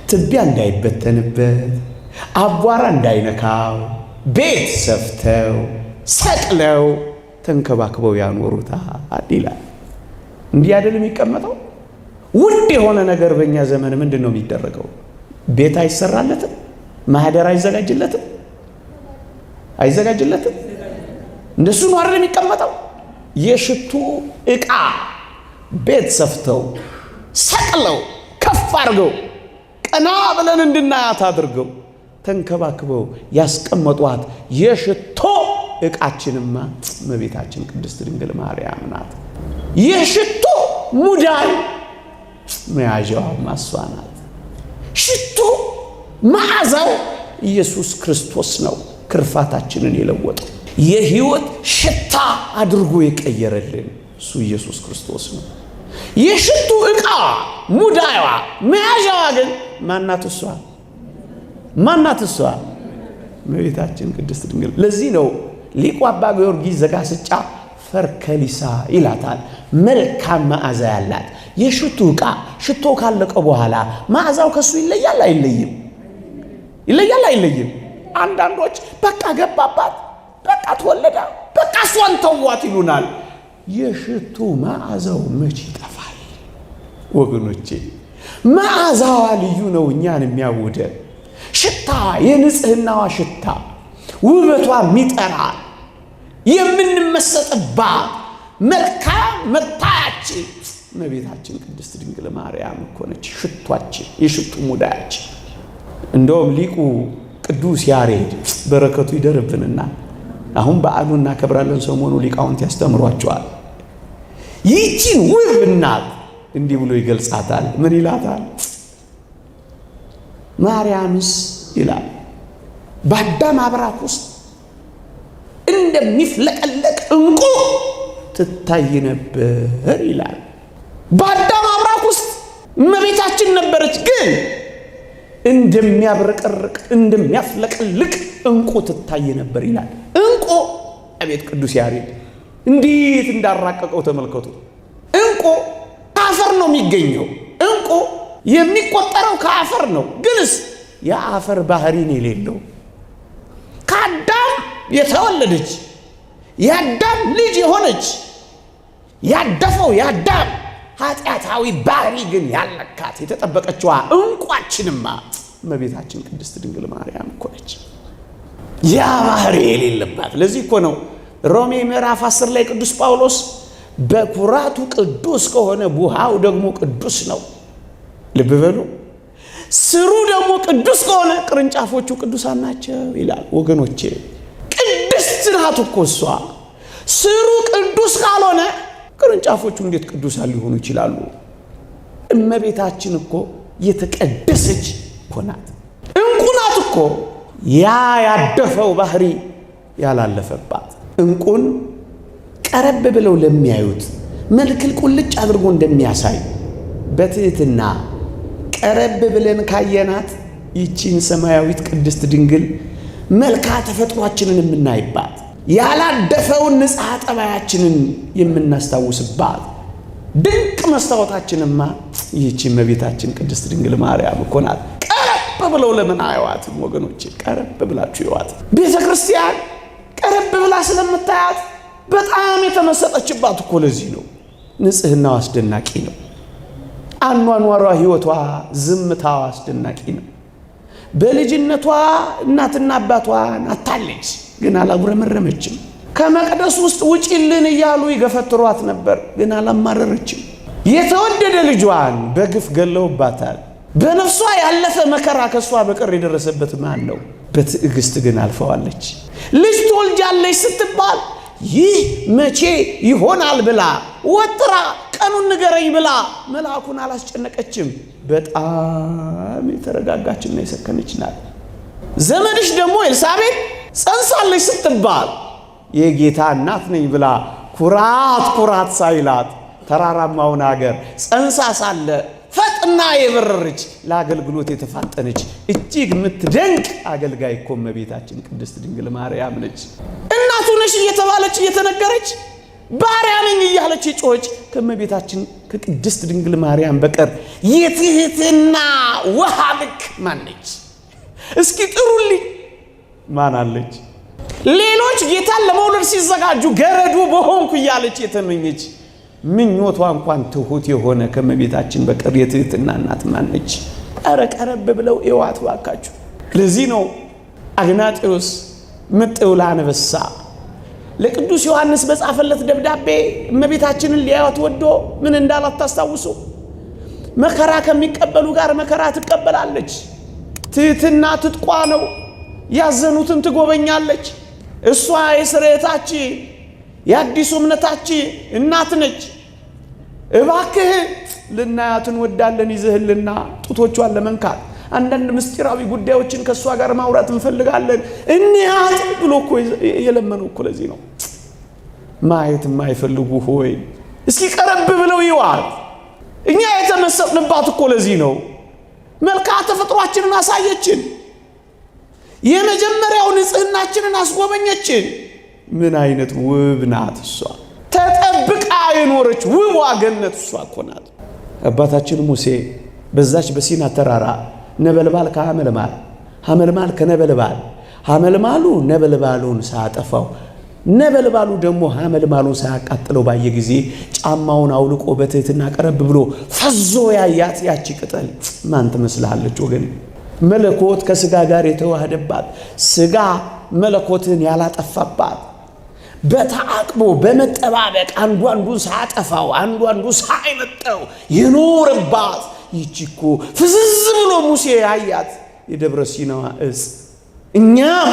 ትቢያ እንዳይበተንበት፣ አቧራ እንዳይነካው ቤት ሰፍተው ሰቅለው ተንከባክበው ያኖሩታል ይላል። እንዲህ አይደል የሚቀመጠው? ውድ የሆነ ነገር በእኛ ዘመን ምንድን ነው የሚደረገው? ቤት አይሰራለትም? ማህደር አይዘጋጅለትም? እንደሱ ነው አይደል የሚቀመጠው? የሽቱ ዕቃ ቤት ሰፍተው ሰቅለው ከፍ አድርገው ቀና ብለን እንድናያት አድርገው ተንከባክበው ያስቀመጧት የሽቶ ዕቃችንማ እመቤታችን ቅድስት ድንግል ማርያም ናት። የሽቶ ሙዳይ መያዣዋ እሷ ናት። ሽቶ መዓዛው ኢየሱስ ክርስቶስ ነው። ክርፋታችንን የለወጠው የሕይወት ሽታ አድርጎ የቀየረልን እሱ ኢየሱስ ክርስቶስ ነው። የሽቱ ዕቃ ሙዳይዋ መያዣዋ ግን ማናት? እሷ እመቤታችን ቅድስት ድንግል። ለዚህ ነው ሊቁ አባ ጊዮርጊስ ዘጋስጫ ፈርከሊሳ ይላታል። መልካም መዓዛ ያላት የሽቱ ዕቃ። ሽቶ ካለቀ በኋላ መዓዛው ከሱ ይለያል አይለይም? አንዳንዶች በቃ ገባባት፣ በቃ ተወለዳ፣ በቃ እሷን ተዋት ይሉናል። የሽቱ መዓዛው መች ይጠፋል? ወገኖቼ መዓዛዋ ልዩ ነው። እኛን የሚያውደ ሽታ፣ የንጽህናዋ ሽታ፣ ውበቷ የሚጠራ የምንመሰጥባት መልካም መታያችን እመቤታችን ቅድስት ድንግል ማርያም እኮ ነች። ሽቷችን፣ የሽቱ ሙዳያችን። እንደውም ሊቁ ቅዱስ ያሬድ በረከቱ ይደርብንና አሁን በዓሉን እናከብራለን። ሰሞኑ ሊቃውንት ያስተምሯቸዋል። ይህችን ውብ እናት እንዲህ ብሎ ይገልጻታል። ምን ይላታል? ማርያምስ ይላል በአዳም አብራክ ውስጥ እንደሚፍለቀለቅ ዕንቁ ትታይ ነበር ይላል። በአዳም አብራክ ውስጥ እመቤታችን ነበረች፣ ግን እንደሚያብረቀርቅ እንደሚያፍለቀልቅ ዕንቁ ትታይ ነበር ይላል። ዕንቁ አቤት ቅዱስ ያሬድ እንዴት እንዳራቀቀው ተመልከቱ። ዕንቁ ከአፈር ነው የሚገኘው። ዕንቁ የሚቆጠረው ከአፈር ነው። ግንስ የአፈር ባህሪን የሌለው ከአዳም የተወለደች የአዳም ልጅ የሆነች ያደፈው የአዳም ኃጢአታዊ ባህሪ ግን ያለካት የተጠበቀችዋ ዕንቋችንማ እመቤታችን ቅድስት ድንግል ማርያም እኮ ነች። ያ ባህሪ የሌለባት። ለዚህ እኮ ነው ሮሜ ምዕራፍ 10 ላይ ቅዱስ ጳውሎስ በኩራቱ ቅዱስ ከሆነ ቡሃው ደግሞ ቅዱስ ነው። ልብ በሉ። ስሩ ደግሞ ቅዱስ ከሆነ ቅርንጫፎቹ ቅዱሳን ናቸው ይላል። ወገኖቼ ቅድስት ናት እኮ እሷ። ስሩ ቅዱስ ካልሆነ ቅርንጫፎቹ እንዴት ቅዱሳን ሊሆኑ ይችላሉ? እመቤታችን እኮ የተቀደሰች እኮ ናት። ዕንቁ ናት እኮ። ያ ያደፈው ባህሪ ያላለፈባት ዕንቁን ቀረብ ብለው ለሚያዩት መልክል ቁልጭ አድርጎ እንደሚያሳይ በትህትና ቀረብ ብለን ካየናት ይቺን ሰማያዊት ቅድስት ድንግል መልካ ተፈጥሯችንን የምናይባት ያላደፈውን ንጽሐ ጠባያችንን የምናስታውስባት ድንቅ መስታወታችንማ ይቺ እመቤታችን ቅድስት ድንግል ማርያም እኮ ናት። ቀረብ ብለው ለምን አያዋትም? ወገኖቼ ቀረብ ብላችሁ ይዋት። ቤተ ክርስቲያን ቀረብ ብላ ስለምታያት በጣም የተመሰጠችባት እኮ ለዚህ ነው። ንጽህናዋ አስደናቂ ነው። አኗኗሯ፣ ሕይወቷ፣ ዝምታዋ አስደናቂ ነው። በልጅነቷ እናትና አባቷን አታለች፣ ግን አላጉረመረመችም። ከመቅደስ ውስጥ ውጪልን እያሉ ይገፈትሯት ነበር፣ ግን አላማረረችም። የተወደደ ልጇን በግፍ ገለውባታል። በነፍሷ ያለፈ መከራ ከሷ በቀር የደረሰበት ማን ነው? በትዕግስት ግን አልፈዋለች። ልጅ ትወልጃለች ስትባል ይህ መቼ ይሆናል ብላ ወጥራ ቀኑን ንገረኝ ብላ መልአኩን አላስጨነቀችም። በጣም የተረጋጋችና የሰከነች ናት። ዘመድሽ ደግሞ ኤልሳቤጥ ጸንሳለች ስትባል የጌታ እናት ነኝ ብላ ኩራት ሳይላት ተራራማውን አገር ጸንሳ ሳለ ፈጥና የበረረች ለአገልግሎት የተፋጠነች እጅግ የምትደንቅ አገልጋይ እኮ እመቤታችን ቅድስት ድንግል ማርያም ነች። እናቱ ነሽ እየተባለች እየተነገረች ባሪያ ነኝ እያለች የጮኸች ከእመቤታችን ከቅድስት ድንግል ማርያም በቀር የትህትና ውሃ ልክ ማን ነች? እስኪ ጥሩልኝ። ማን አለች? ሌሎች ጌታን ለመውለድ ሲዘጋጁ ገረዱ በሆንኩ እያለች የተመኘች ምኞቷ እንኳን ትሁት የሆነ ከመቤታችን በቀር የትህትና እናት ማነች? ኧረ ቀረብ ብለው እዋት ባካችሁ። ለዚህ ነው አግናጤዎስ ምጥው ለአንበሳ ለቅዱስ ዮሐንስ በጻፈለት ደብዳቤ እመቤታችንን ሊያዩት ወዶ ምን እንዳላት ታስታውሱ? መከራ ከሚቀበሉ ጋር መከራ ትቀበላለች። ትህትና ትጥቋ ነው። ያዘኑትን ትጎበኛለች። እሷ የስርየታችን የአዲሱ እምነታችን እናት ነች። እባክህ ልናያት እንወዳለን፣ ይዘህልና ጡቶቿን ለመንካት አንዳንድ ምስጢራዊ ጉዳዮችን ከእሷ ጋር ማውራት እንፈልጋለን እንያት ብሎ እኮ የለመኑ እኮ ለዚህ ነው። ማየት የማይፈልጉ ሆይ እስኪ ቀረብ ብለው ይዋት። እኛ የተመሰጥንባት እኮ ለዚህ ነው። መልክዓ ተፈጥሯችንን አሳየችን። የመጀመሪያው ንጽህናችንን አስጎበኘችን። ምን አይነት ውብ ናት እሷ! ተጠብቃ የኖረች ውብ ገነት እሷ እኮ ናት። አባታችን ሙሴ በዛች በሲና ተራራ ነበልባል ከሐመልማል፣ ሐመልማል ከነበልባል፣ ሐመልማሉ ነበልባሉን ሳያጠፋው፣ ነበልባሉ ደግሞ ሐመልማሉን ሳያቃጥለው ባየ ጊዜ ጫማውን አውልቆ በትህትና ቀረብ ብሎ ፈዞ ያያት ያቺ ቅጠል ማን ትመስልሃለች ወገን? መለኮት ከስጋ ጋር የተዋሃደባት፣ ስጋ መለኮትን ያላጠፋባት፣ በተአቅቦ በመጠባበቅ አንዱ አንዱን ሳያጠፋው አንዱ አንዱ ሳይመጠው የኖረባት ይቺ እኮ ፍዝዝ ብሎ ሙሴ ያያት የደብረ ሲናዋ እጽ እኛም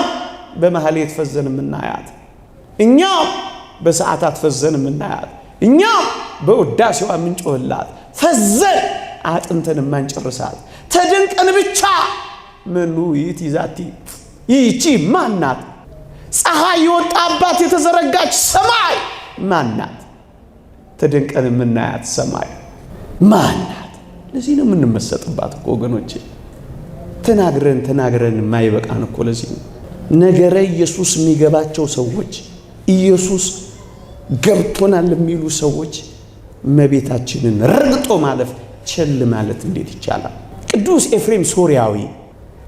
በማህሌት ፈዘን የምናያት፣ እኛም በሰዓታት ፈዘን የምናያት፣ እኛም በውዳሴዋ የምንጮህላት ፈዘን አጥንተን የማንጨርሳት ተደንቀን ብቻ መኑ ይእቲ ዛቲ ይቺ ማናት? ፀሐይ የወጣባት የተዘረጋች ሰማይ ማናት? ተደንቀን የምናያት ሰማይ ማናት? ለዚህ ነው የምንመሰጥባት እኮ ወገኖቼ። ተናግረን የማይበቃን እኮ ለዚህ ነው። ነገረ ኢየሱስ የሚገባቸው ሰዎች፣ ኢየሱስ ገብቶናል የሚሉ ሰዎች እመቤታችንን ረግጦ ማለፍ ቸል ማለት እንዴት ይቻላል? ቅዱስ ኤፍሬም ሶርያዊ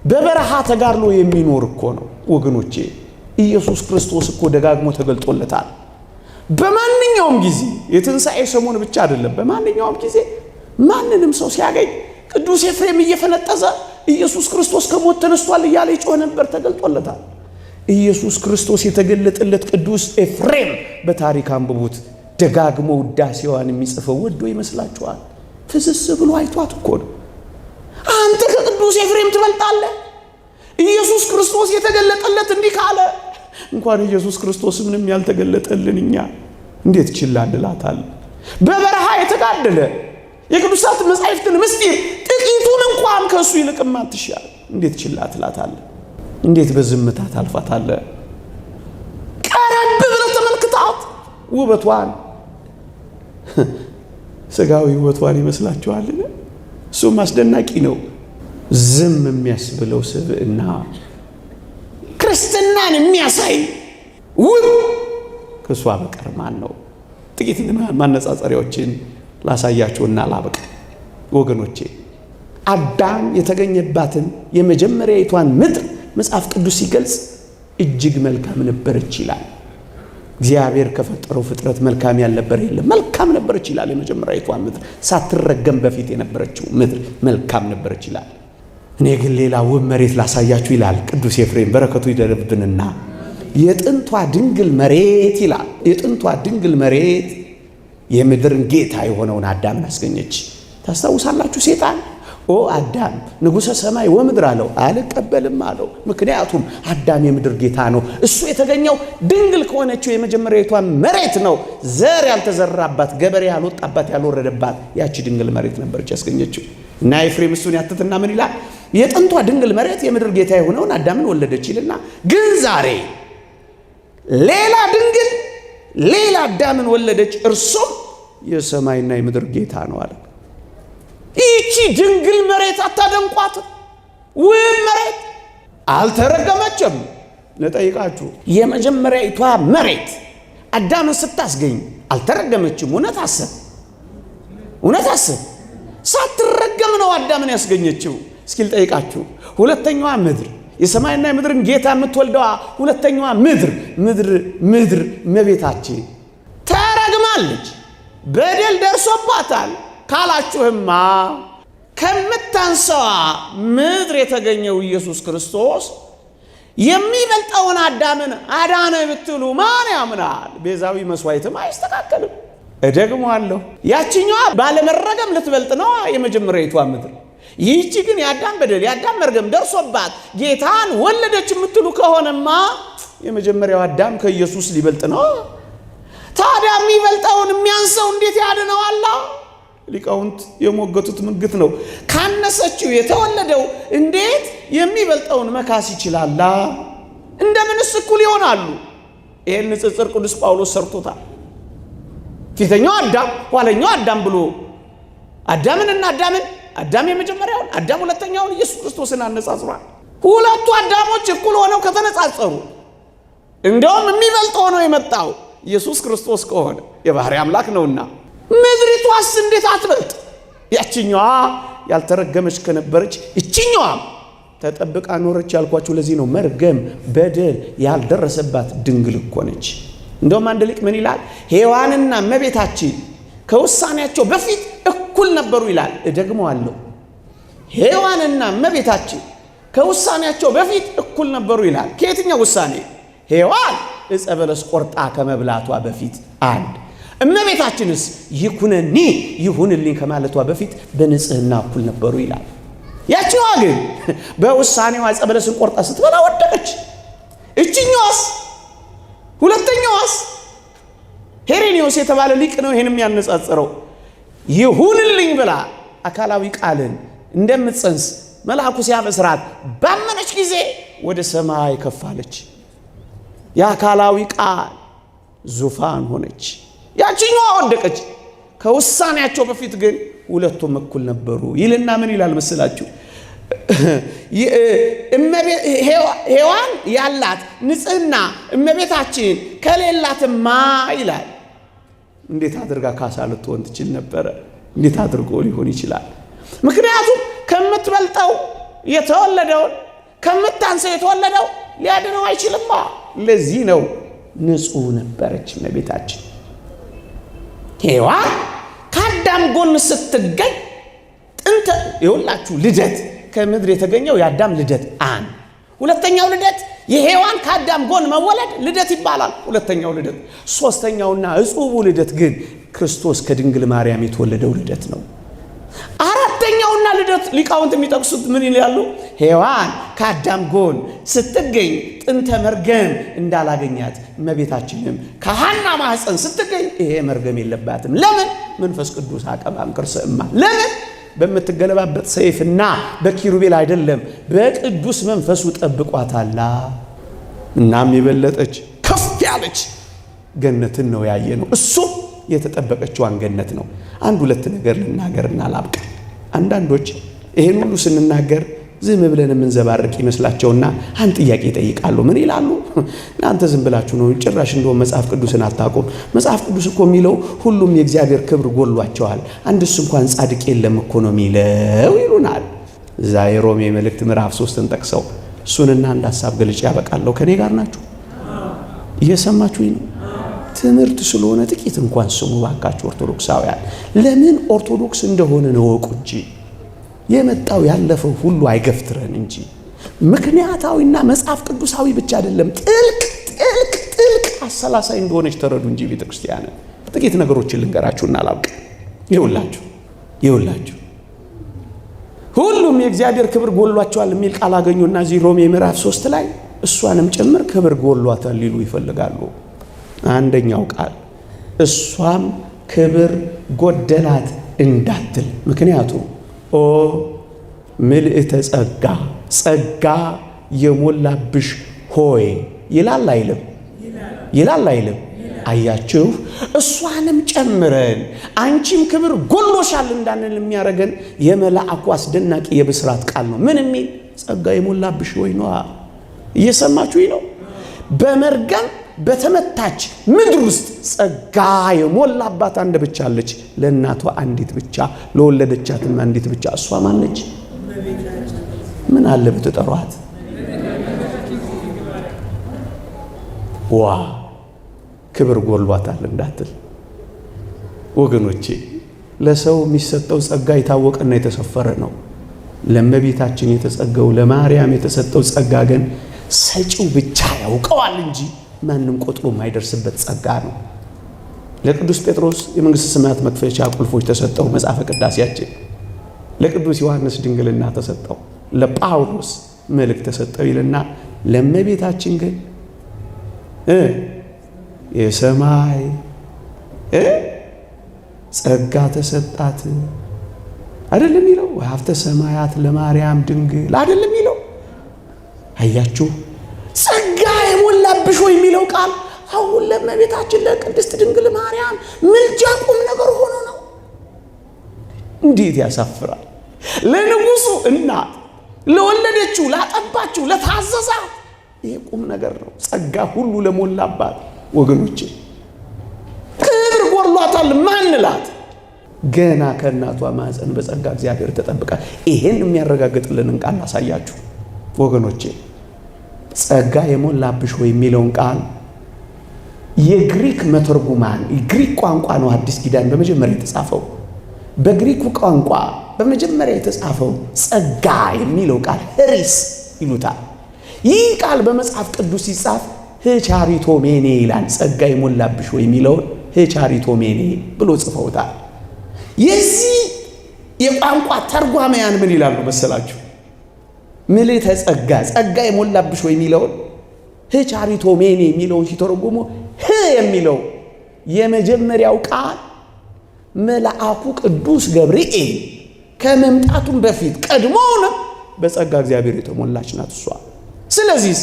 በበረሃ ተጋድሎ የሚኖር እኮ ነው ወገኖቼ። ኢየሱስ ክርስቶስ እኮ ደጋግሞ ተገልጦለታል። በማንኛውም ጊዜ የትንሣኤ ሰሞን ብቻ አይደለም፣ በማንኛውም ጊዜ ማንንም ሰው ሲያገኝ ቅዱስ ኤፍሬም እየፈነጠዘ ኢየሱስ ክርስቶስ ከሞት ተነስቷል እያለ ይጮህ ነበር። ተገልጦለታል። ኢየሱስ ክርስቶስ የተገለጠለት ቅዱስ ኤፍሬም በታሪክ አንብቡት፣ ደጋግሞ ውዳሴዋን የሚጽፈው ወዶ ይመስላችኋል? ፍስስ ብሎ አይቷት እኮ ነው። አንተ ከቅዱስ ኤፍሬም ትበልጣለህ። ኢየሱስ ክርስቶስ የተገለጠለት እንዲህ ካለ እንኳን ኢየሱስ ክርስቶስ ምንም ያልተገለጠልን እኛ እንዴት ችላ እንላታለን? በበረሃ የተጋደለ የቅዱሳት መጻሕፍትን ምስጢር ጥቂቱን እንኳን ከሱ ይልቅማ ትሻል እንዴት ችላ ትላታለህ? እንዴት በዝምታ ታልፋታለህ? ቀረብ ብለህ ተመልክታት ውበቷን። ስጋዊ ውበቷን ይመስላችኋልን? እሱም አስደናቂ ነው። ዝም የሚያስብለው ስብዕና፣ ክርስትናን የሚያሳይ ውብ ከሷ በቀር ማን ነው? ጥቂት ማነጻጸሪያዎችን ላሳያችሁና ላበቃ ወገኖቼ። አዳም የተገኘባትን የመጀመሪያይቷን ምድር መጽሐፍ ቅዱስ ሲገልጽ እጅግ መልካም ነበረች ይላል። እግዚአብሔር ከፈጠረው ፍጥረት መልካም ያልነበረ የለም፣ መልካም ነበረች ይላል። የመጀመሪያይቷን ምድር ሳትረገም በፊት የነበረችው ምድር መልካም ነበረች ይላል። እኔ ግን ሌላ ውብ መሬት ላሳያችሁ ይላል ቅዱስ ኤፍሬም፣ በረከቱ ይደርብንና የጥንቷ ድንግል መሬት ይላል። የጥንቷ ድንግል መሬት የምድርን ጌታ የሆነውን አዳምን አስገኘች። ታስታውሳላችሁ? ሴጣን ኦ አዳም ንጉሠ ሰማይ ወምድር አለው። አልቀበልም አለው። ምክንያቱም አዳም የምድር ጌታ ነው። እሱ የተገኘው ድንግል ከሆነችው የመጀመሪያዊቷ መሬት ነው። ዘር ያልተዘራባት፣ ገበሬ ያልወጣባት፣ ያልወረደባት ያቺ ድንግል መሬት ነበረች ያስገኘችው። እና ኤፍሬም እሱን ያትትና ምን ይላል? የጥንቷ ድንግል መሬት የምድር ጌታ የሆነውን አዳምን ወለደች ይልና ግን ዛሬ ሌላ ድንግል ሌላ አዳምን ወለደች፣ እርሱም የሰማይና የምድር ጌታ ነው አለ። ይቺ ድንግል መሬት አታደንቋት? ውብ መሬት አልተረገመችም። ለጠይቃችሁ የመጀመሪያዊቷ መሬት አዳምን ስታስገኝ አልተረገመችም። እውነት አሰብ ሳትረገም ነው አዳምን ያስገኘችው። እስኪ ልጠይቃችሁ፣ ሁለተኛዋ ምድር የሰማይና የምድርን ጌታ የምትወልደዋ ሁለተኛዋ ምድር እመቤታችን ተረግማለች። በደል ደርሶባታል ካላችሁማ ከምታንሰዋ ምድር የተገኘው ኢየሱስ ክርስቶስ የሚበልጠውን አዳምን አዳነ ብትሉ ማን ያምናል? ቤዛዊ መስዋዕትም አይስተካከልም። እደግመዋለሁ፣ ያችኛዋ ባለመረገም ልትበልጥ ነው የመጀመሪያዊቷ ምድር። ይህቺ ግን የአዳም በደል የአዳም መርገም ደርሶባት ጌታን ወለደች የምትሉ ከሆነማ የመጀመሪያው አዳም ከኢየሱስ ሊበልጥ ነው። ታዲያ የሚበልጠውን የሚያንሰው እንዴት ያድነዋል? ሊቃውንት የሞገቱት ምግት ነው። ካነሰችው የተወለደው እንዴት የሚበልጠውን መካስ ይችላል? እንደምንስ እኩል ይሆናሉ? ይህን ንጽጽር ቅዱስ ጳውሎስ ሰርቶታል። ፊተኛው አዳም ኋለኛው አዳም ብሎ አዳምንና አዳም የመጀመሪያውን አዳም ሁለተኛውን ኢየሱስ ክርስቶስን አነጻጽሯል። ሁለቱ አዳሞች እኩል ሆነው ከተነጻጸሩ እንደውም የሚበልጥ ሆኖ የመጣው ኢየሱስ ክርስቶስ ከሆነ የባህሪ አምላክ ነውና ምድሪቷስ እንዴት አትበልጥ? ያችኛዋ ያልተረገመች ከነበረች እችኛዋ ተጠብቃ ኖረች ያልኳችሁ ለዚህ ነው። መርገም በደል ያልደረሰባት ድንግል እኮ ነች። እንደውም አንድ ሊቅ ምን ይላል? ሔዋንና እመቤታችን ከውሳኔያቸው በፊት እኩል ነበሩ ይላል። እደግመዋለሁ፣ ሔዋንና እመቤታችን ከውሳኔያቸው በፊት እኩል ነበሩ ይላል። ከየትኛው ውሳኔ? ሔዋን ዕፀ በለስ ቆርጣ ከመብላቷ በፊት አንድ፣ እመቤታችንስ ይኩነኒ ይሁንልኝ ከማለቷ በፊት በንጽህና እኩል ነበሩ ይላል። ያቺዋ ግን በውሳኔዋ ዕፀ በለስን ቆርጣ ስትበላ ወደቀች። እችኛዋስ ሁለተኛዋስ ሄሬኒዮስ የተባለ ሊቅ ነው ይሄን የሚያነጻጽረው። ይሁንልኝ ብላ አካላዊ ቃልን እንደምትጸንስ መልአኩ ሲያበስራት ባመነች ጊዜ ወደ ሰማይ ከፋለች። የአካላዊ ቃል ዙፋን ሆነች። ያችኛዋ ወደቀች። ከውሳኔያቸው በፊት ግን ሁለቱም እኩል ነበሩ ይልና ምን ይላል መስላችሁ? ሔዋን ያላት ንጽህና እመቤታችን ከሌላትማ ይላል እንዴት አድርጋ ካሳ ልትሆን ትችል ነበረ? እንዴት አድርጎ ሊሆን ይችላል? ምክንያቱም ከምትበልጠው የተወለደውን ከምታንሰው የተወለደው ሊያድነው አይችልማ። ለዚህ ነው ንጹሕ ነበረች እመቤታችን። ሔዋን ከአዳም ጎን ስትገኝ ጥንተ የሁላችሁ ልደት ከምድር የተገኘው የአዳም ልደት አንድ፣ ሁለተኛው ልደት የሔዋን ከአዳም ጎን መወለድ ልደት ይባላል። ሁለተኛው ልደት። ሶስተኛውና እጹቡ ልደት ግን ክርስቶስ ከድንግል ማርያም የተወለደው ልደት ነው። አራተኛውና ልደት ሊቃውንት የሚጠቅሱት ምን ይላሉ? ሔዋን ከአዳም ጎን ስትገኝ ጥንተ መርገም እንዳላገኛት እመቤታችንም ከሐና ማህፀን ስትገኝ ይሄ መርገም የለባትም። ለምን? መንፈስ ቅዱስ አቀባም ቅርስእማ። ለምን? በምትገለባበት ሰይፍና በኪሩቤል አይደለም፣ በቅዱስ መንፈሱ ጠብቋታላ። እናም የበለጠች ከፍ ያለች ገነትን ነው ያየነው። እሱ የተጠበቀችዋን ገነት ነው። አንድ ሁለት ነገር ልናገርና ላብቃ። አንዳንዶች ይሄን ሁሉ ስንናገር ዝም ብለን የምንዘባርቅ ይመስላቸውና አንድ ጥያቄ ይጠይቃሉ። ምን ይላሉ? እናንተ ዝም ብላችሁ ነው ጭራሽ እንደውም መጽሐፍ ቅዱስን አታውቁም። መጽሐፍ ቅዱስ እኮ የሚለው ሁሉም የእግዚአብሔር ክብር ጎሏቸዋል፣ አንድስ እንኳን ጻድቅ የለም እኮ ነው የሚለው ይሉናል። እዛ የሮሜ መልእክት ምዕራፍ 3ን ጠቅሰው እሱንና አንድ ሐሳብ ገልጬ ያበቃለሁ። ከኔ ጋር ናችሁ? እየሰማችሁኝ ነው? ትምህርት ስለሆነ ጥቂት እንኳን ስሙ ባካችሁ ኦርቶዶክሳውያን። ለምን ኦርቶዶክስ እንደሆነ ነው ወቁ እንጂ የመጣው ያለፈው ሁሉ አይገፍትረን እንጂ ምክንያታዊና መጽሐፍ ቅዱሳዊ ብቻ አይደለም፣ ጥልቅ አሰላሳይ እንደሆነች ተረዱ እንጂ ቤተክርስቲያን። ጥቂት ነገሮችን ልንገራችሁና ላብቃ። ይውላችሁ ሁሉም የእግዚአብሔር ክብር ጎሏቸዋል የሚል ቃል አገኙና እዚህ ሮሜ ምዕራፍ 3 ላይ እሷንም ጭምር ክብር ጎሏታል ሊሉ ይፈልጋሉ። አንደኛው ቃል እሷም ክብር ጎደላት እንዳትል፣ ምክንያቱም ኦ ምልዕተ ጸጋ የሞላብሽ ሆይ ይላል አይልም? አያችሁ፣ እሷንም ጨምረን አንቺም ክብር ጎሎሻል እንዳንል የሚያደርገን የመላእኩ አስደናቂ የብስራት ቃል ነው። ምን የሚል? ጸጋ የሞላብሽ ሆይ ነው። እየሰማችሁ ነው? በመርገም በተመታች ምድር ውስጥ ጸጋ የሞላባት አንድ ብቻ አለች። ለእናቷ አንዲት ብቻ፣ ለወለደቻትም አንዲት ብቻ። እሷ ማነች? ምን አለ ብትጠሯት? ዋ ክብር ጎሏታል እንዳትል። ወገኖቼ ለሰው የሚሰጠው ጸጋ የታወቀና የተሰፈረ ነው። ለእመቤታችን የተጸጋው ለማርያም የተሰጠው ጸጋ ግን ሰጪው ብቻ ያውቀዋል እንጂ ማንም ቆጥሮ የማይደርስበት ጸጋ ነው። ለቅዱስ ጴጥሮስ የመንግሥተ ሰማያት መክፈቻ ቁልፎች ተሰጠው፣ መጽሐፈ ቅዳሴያችን። ለቅዱስ ዮሐንስ ድንግልና ተሰጠው፣ ለጳውሎስ መልእክት ተሰጠው ይልና ለእመቤታችን ግን የሰማይ ጸጋ ተሰጣት። አይደለም የሚለው ሀብተ ሰማያት ለማርያም ድንግል አይደለም የሚለው። አያችሁ ጸጋ የሞላብሽ ወይ የሚለው ቃል አሁን ለእመቤታችን ለቅድስት ድንግል ማርያም ምልጃ ቁም ነገር ሆኖ ነው። እንዴት ያሳፍራል! ለንጉሱ እናት ለወለደችው ላጠባችው ለታዘዛት ይሄ ቁም ነገር ነው። ጸጋ ሁሉ ለሞላባት ወገኖቼ ክብር ጎድሏታል ማንላት ገና ከእናቷ ማህፀን በጸጋ እግዚአብሔር ተጠብቃ። ይሄን የሚያረጋግጥልንን ቃል አሳያችሁ ወገኖቼ። ጸጋ የሞላብሽ ወይ የሚለውን ቃል የግሪክ መተርጉማን የግሪክ ቋንቋ ነው አዲስ ኪዳን በመጀመሪያ የተጻፈው። በግሪኩ ቋንቋ በመጀመሪያ የተጻፈው ጸጋ የሚለው ቃል ሄሪስ ይሉታል። ይህ ቃል በመጽሐፍ ቅዱስ ሲጻፍ ሄቻሪቶሜኔ ይላል። ጸጋ የሞላብሽ ወይ የሚለውን ሄቻሪቶሜኔ ብሎ ጽፈውታል። የዚህ የቋንቋ ተርጓሚያን ምን ይላሉ መሰላችሁ? ምልዕተ ጸጋ ጸጋ የሞላብሽ ወይ የሚለውን ሄቻሪቶሜኔ የሚለውን ሲተረጉሙ ህ የሚለው የመጀመሪያው ቃል መልአኩ ቅዱስ ገብርኤል ከመምጣቱም በፊት ቀድሞውንም በጸጋ እግዚአብሔር የተሞላች ናት እሷ። ስለዚህ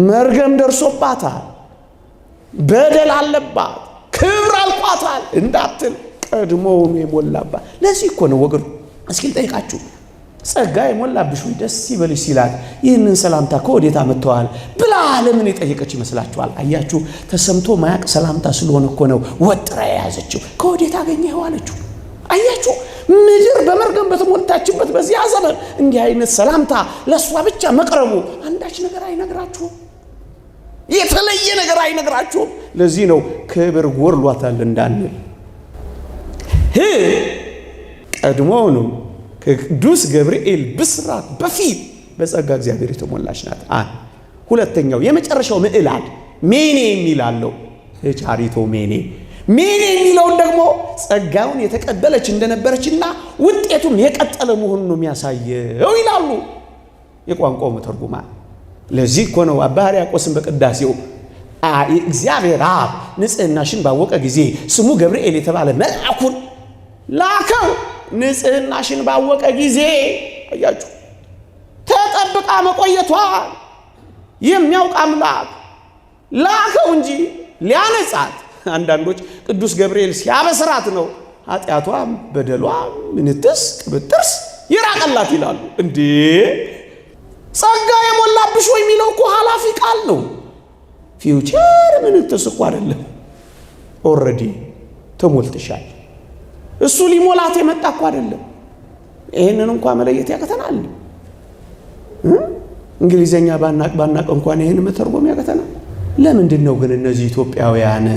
መርገም ደርሶባታል፣ በደል አለባት፣ ክብር አልቋታል እንዳትል ቀድሞውኑ የሞላባት። ለዚህ እኮ ነው ወገኑ እስኪ ልጠይቃችሁ፣ ጸጋ የሞላብሽ ወይ ደስ ይበልሽ ሲላት ይህንን ሰላምታ ከወዴት አመጣዋል ብላ ለምን የጠየቀች ይመስላችኋል? አያችሁ ተሰምቶ ማያቅ ሰላምታ ስለሆነ እኮ ነው ወጥራ የያዘችው። ከወዴት አገኘኸው አለችው። አያችሁ ምድር በመርገም በተሞልታችበት በዚያ ዘመን እንዲህ አይነት ሰላምታ ለእሷ ብቻ መቅረቡ አንዳች ነገር አይነግራችሁም፣ የተለየ ነገር አይነግራችሁም። ለዚህ ነው ክብር ጎድሏታል እንዳንል። ቀድሞውኑ ከቅዱስ ገብርኤል ብስራት በፊት በጸጋ እግዚአብሔር የተሞላች ናት። ሁለተኛው የመጨረሻው ምዕላድ ሜኔ የሚላለው ሄቻሪቶሜኔ ሜኔ የሚለውን ደግሞ ጸጋውን የተቀበለች እንደነበረችና ውጤቱም የቀጠለ መሆኑን ነው የሚያሳየው ይላሉ የቋንቋው መተርጉማን። ለዚህ እኮ ነው አባ ሕርያቆስን በቅዳሴው እግዚአብሔር አብ ንጽሕናሽን ባወቀ ጊዜ ስሙ ገብርኤል የተባለ መልአኩን ላከው። ንጽሕናሽን ባወቀ ጊዜ አያችሁ ተጠብቃ መቆየቷን የሚያውቅ አምላክ ላከው እንጂ ሊያነጻት። አንዳንዶች ቅዱስ ገብርኤል ሲያበስራት ነው ኃጢአቷም በደሏም ምንትስ ቅብጥርስ ይራቀላት ይላሉ። እንዴ ጸጋ የሞላብሽ ወይ የሚለው እኮ ኃላፊ ቃል ነው። ፊውቸር ምንትስ እኮ አይደለም። ኦልሬዲ ተሞልተሻል። እሱ ሊሞላት የመጣ እኮ አይደለም። ይሄንን እንኳን መለየት ያቀተናል። እንግሊዘኛ ባናቅ እንኳን ይሄን መተርጎም ያቀተናል። ለምንድን ነው ግን እነዚህ ኢትዮጵያውያን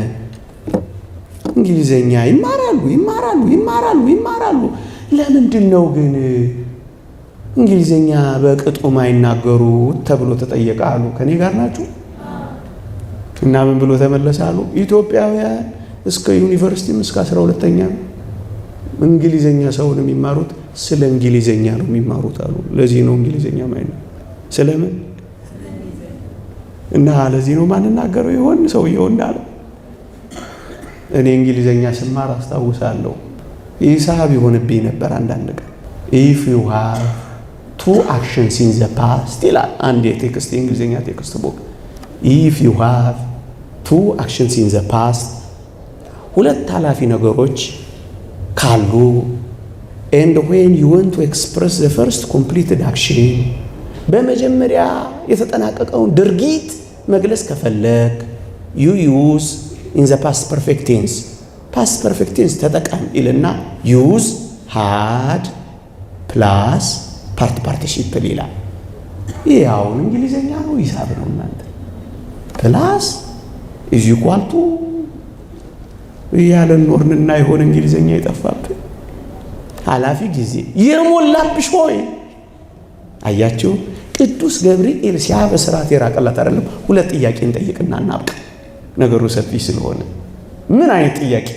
እንግሊዘኛ ይማራሉ? ለምንድን ነው ግን እንግሊዘኛ በቅጡ ማይናገሩ ተብሎ ተጠየቃሉ። ከኔ ጋር ናችሁ? እና ምን ብሎ ተመለሳሉ? ኢትዮጵያውያን እስከ ዩኒቨርሲቲም እስከ 12ኛ እንግሊዘኛ ሰውን የሚማሩት ስለ እንግሊዘኛ ነው የሚማሩት አሉ። ለዚህ ነው እንግሊዘኛ ማይና ስለምን እና ለዚህ ነው ማንናገረው ይሆን ሰውየው እንዳለ። እኔ እንግሊዘኛ ስማር አስታውሳለሁ ሂሳብ ይሆንብኝ ነበር አንዳንድ ቀን። if you have two actions in the past ይላል አንድ የቴክስት የእንግሊዘኛ ቴክስት ቡክ። if you have two actions in the past ሁለት ኃላፊ ነገሮች ካሉ and when you want to express the first completed action በመጀመሪያ የተጠናቀቀውን ድርጊት መግለጽ ከፈለክ you use in the past perfect tense past perfect tense ተጠቀም ይልና use had plus part participle ይላል። ያው እንግሊዘኛ ነው ሂሳብ ነው እናንተ plus is equal to ያለን ኖርንና ይሆን እንግሊዘኛ የጠፋብን ኃላፊ ጊዜ የሞላብሽ ሆይ። አያችሁ ቅዱስ ገብርኤል ሲያበስራት የራቀላት አይደለም። ሁለት ጥያቄ እንጠይቅና እናብቅ፣ ነገሩ ሰፊ ስለሆነ። ምን አይነት ጥያቄ?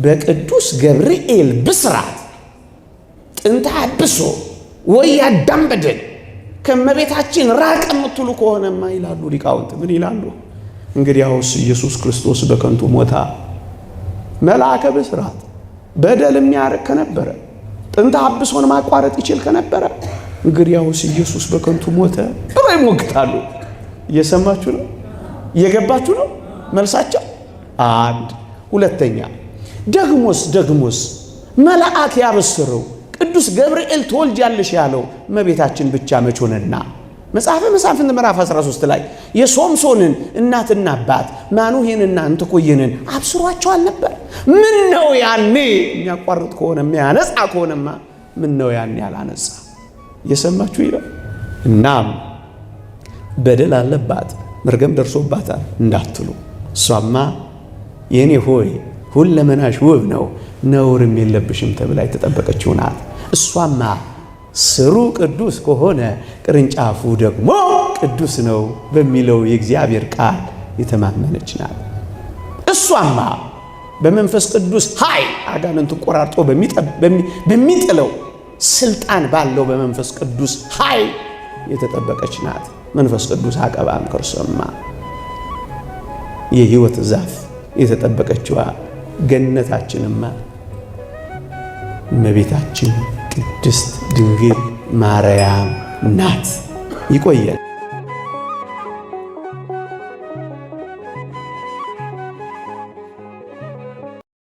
በቅዱስ ገብርኤል ብስራት ጥንተ አብሶ ወይ አዳም በደል ከመቤታችን ራቀ የምትሉ ከሆነማ ይላሉ ሊቃውንት። ምን ይላሉ? እንግዲያውስ ኢየሱስ ክርስቶስ በከንቱ ሞታ መልአከ ብስራት በደል የሚያርቅ ከነበረ ጥንተ አብሶን ማቋረጥ ይችል ከነበረ እንግዲያውስ ኢየሱስ በከንቱ ሞተ ብሎ ይሞግታሉ። እየሰማችሁ ነው? እየገባችሁ ነው መልሳቸው? አንድ ሁለተኛ ደግሞስ መልአክ ያበሰረው ቅዱስ ገብርኤል ትወልጃለሽ ያለው እመቤታችን ብቻ መች ሆነና? መጽሐፈ መሳፍንት ምዕራፍ 13 ላይ የሶምሶንን እናትና አባት ማኑሄንና እንተኮየንን አብስሯቸዋል ነበር። ምን ነው ያኔ የሚያቋርጥ ከሆነ የሚያነጻ ከሆነማ ምን ነው ያኔ ያላነጻ? እየሰማችሁ ይላል። እናም በደል አለባት መርገም ደርሶባታል እንዳትሉ፣ እሷማ የኔ ሆይ ሁለመናሽ ውብ ነው ነውርም የለብሽም ተብላ የተጠበቀችው ናት። እሷማ ስሩ ቅዱስ ከሆነ ቅርንጫፉ ደግሞ ቅዱስ ነው በሚለው የእግዚአብሔር ቃል የተማመነች ናት። እሷማ በመንፈስ ቅዱስ ኃይል አጋንንቱን ቆራርጦ በሚጥለው ስልጣን ባለው በመንፈስ ቅዱስ ኃይል የተጠበቀች ናት። መንፈስ ቅዱስ አቀባም ከርሷማ የሕይወት ዛፍ የተጠበቀችዋ ገነታችንማ እመቤታችን ቅድስት ድንግል ማርያም ናት። ይቆየን።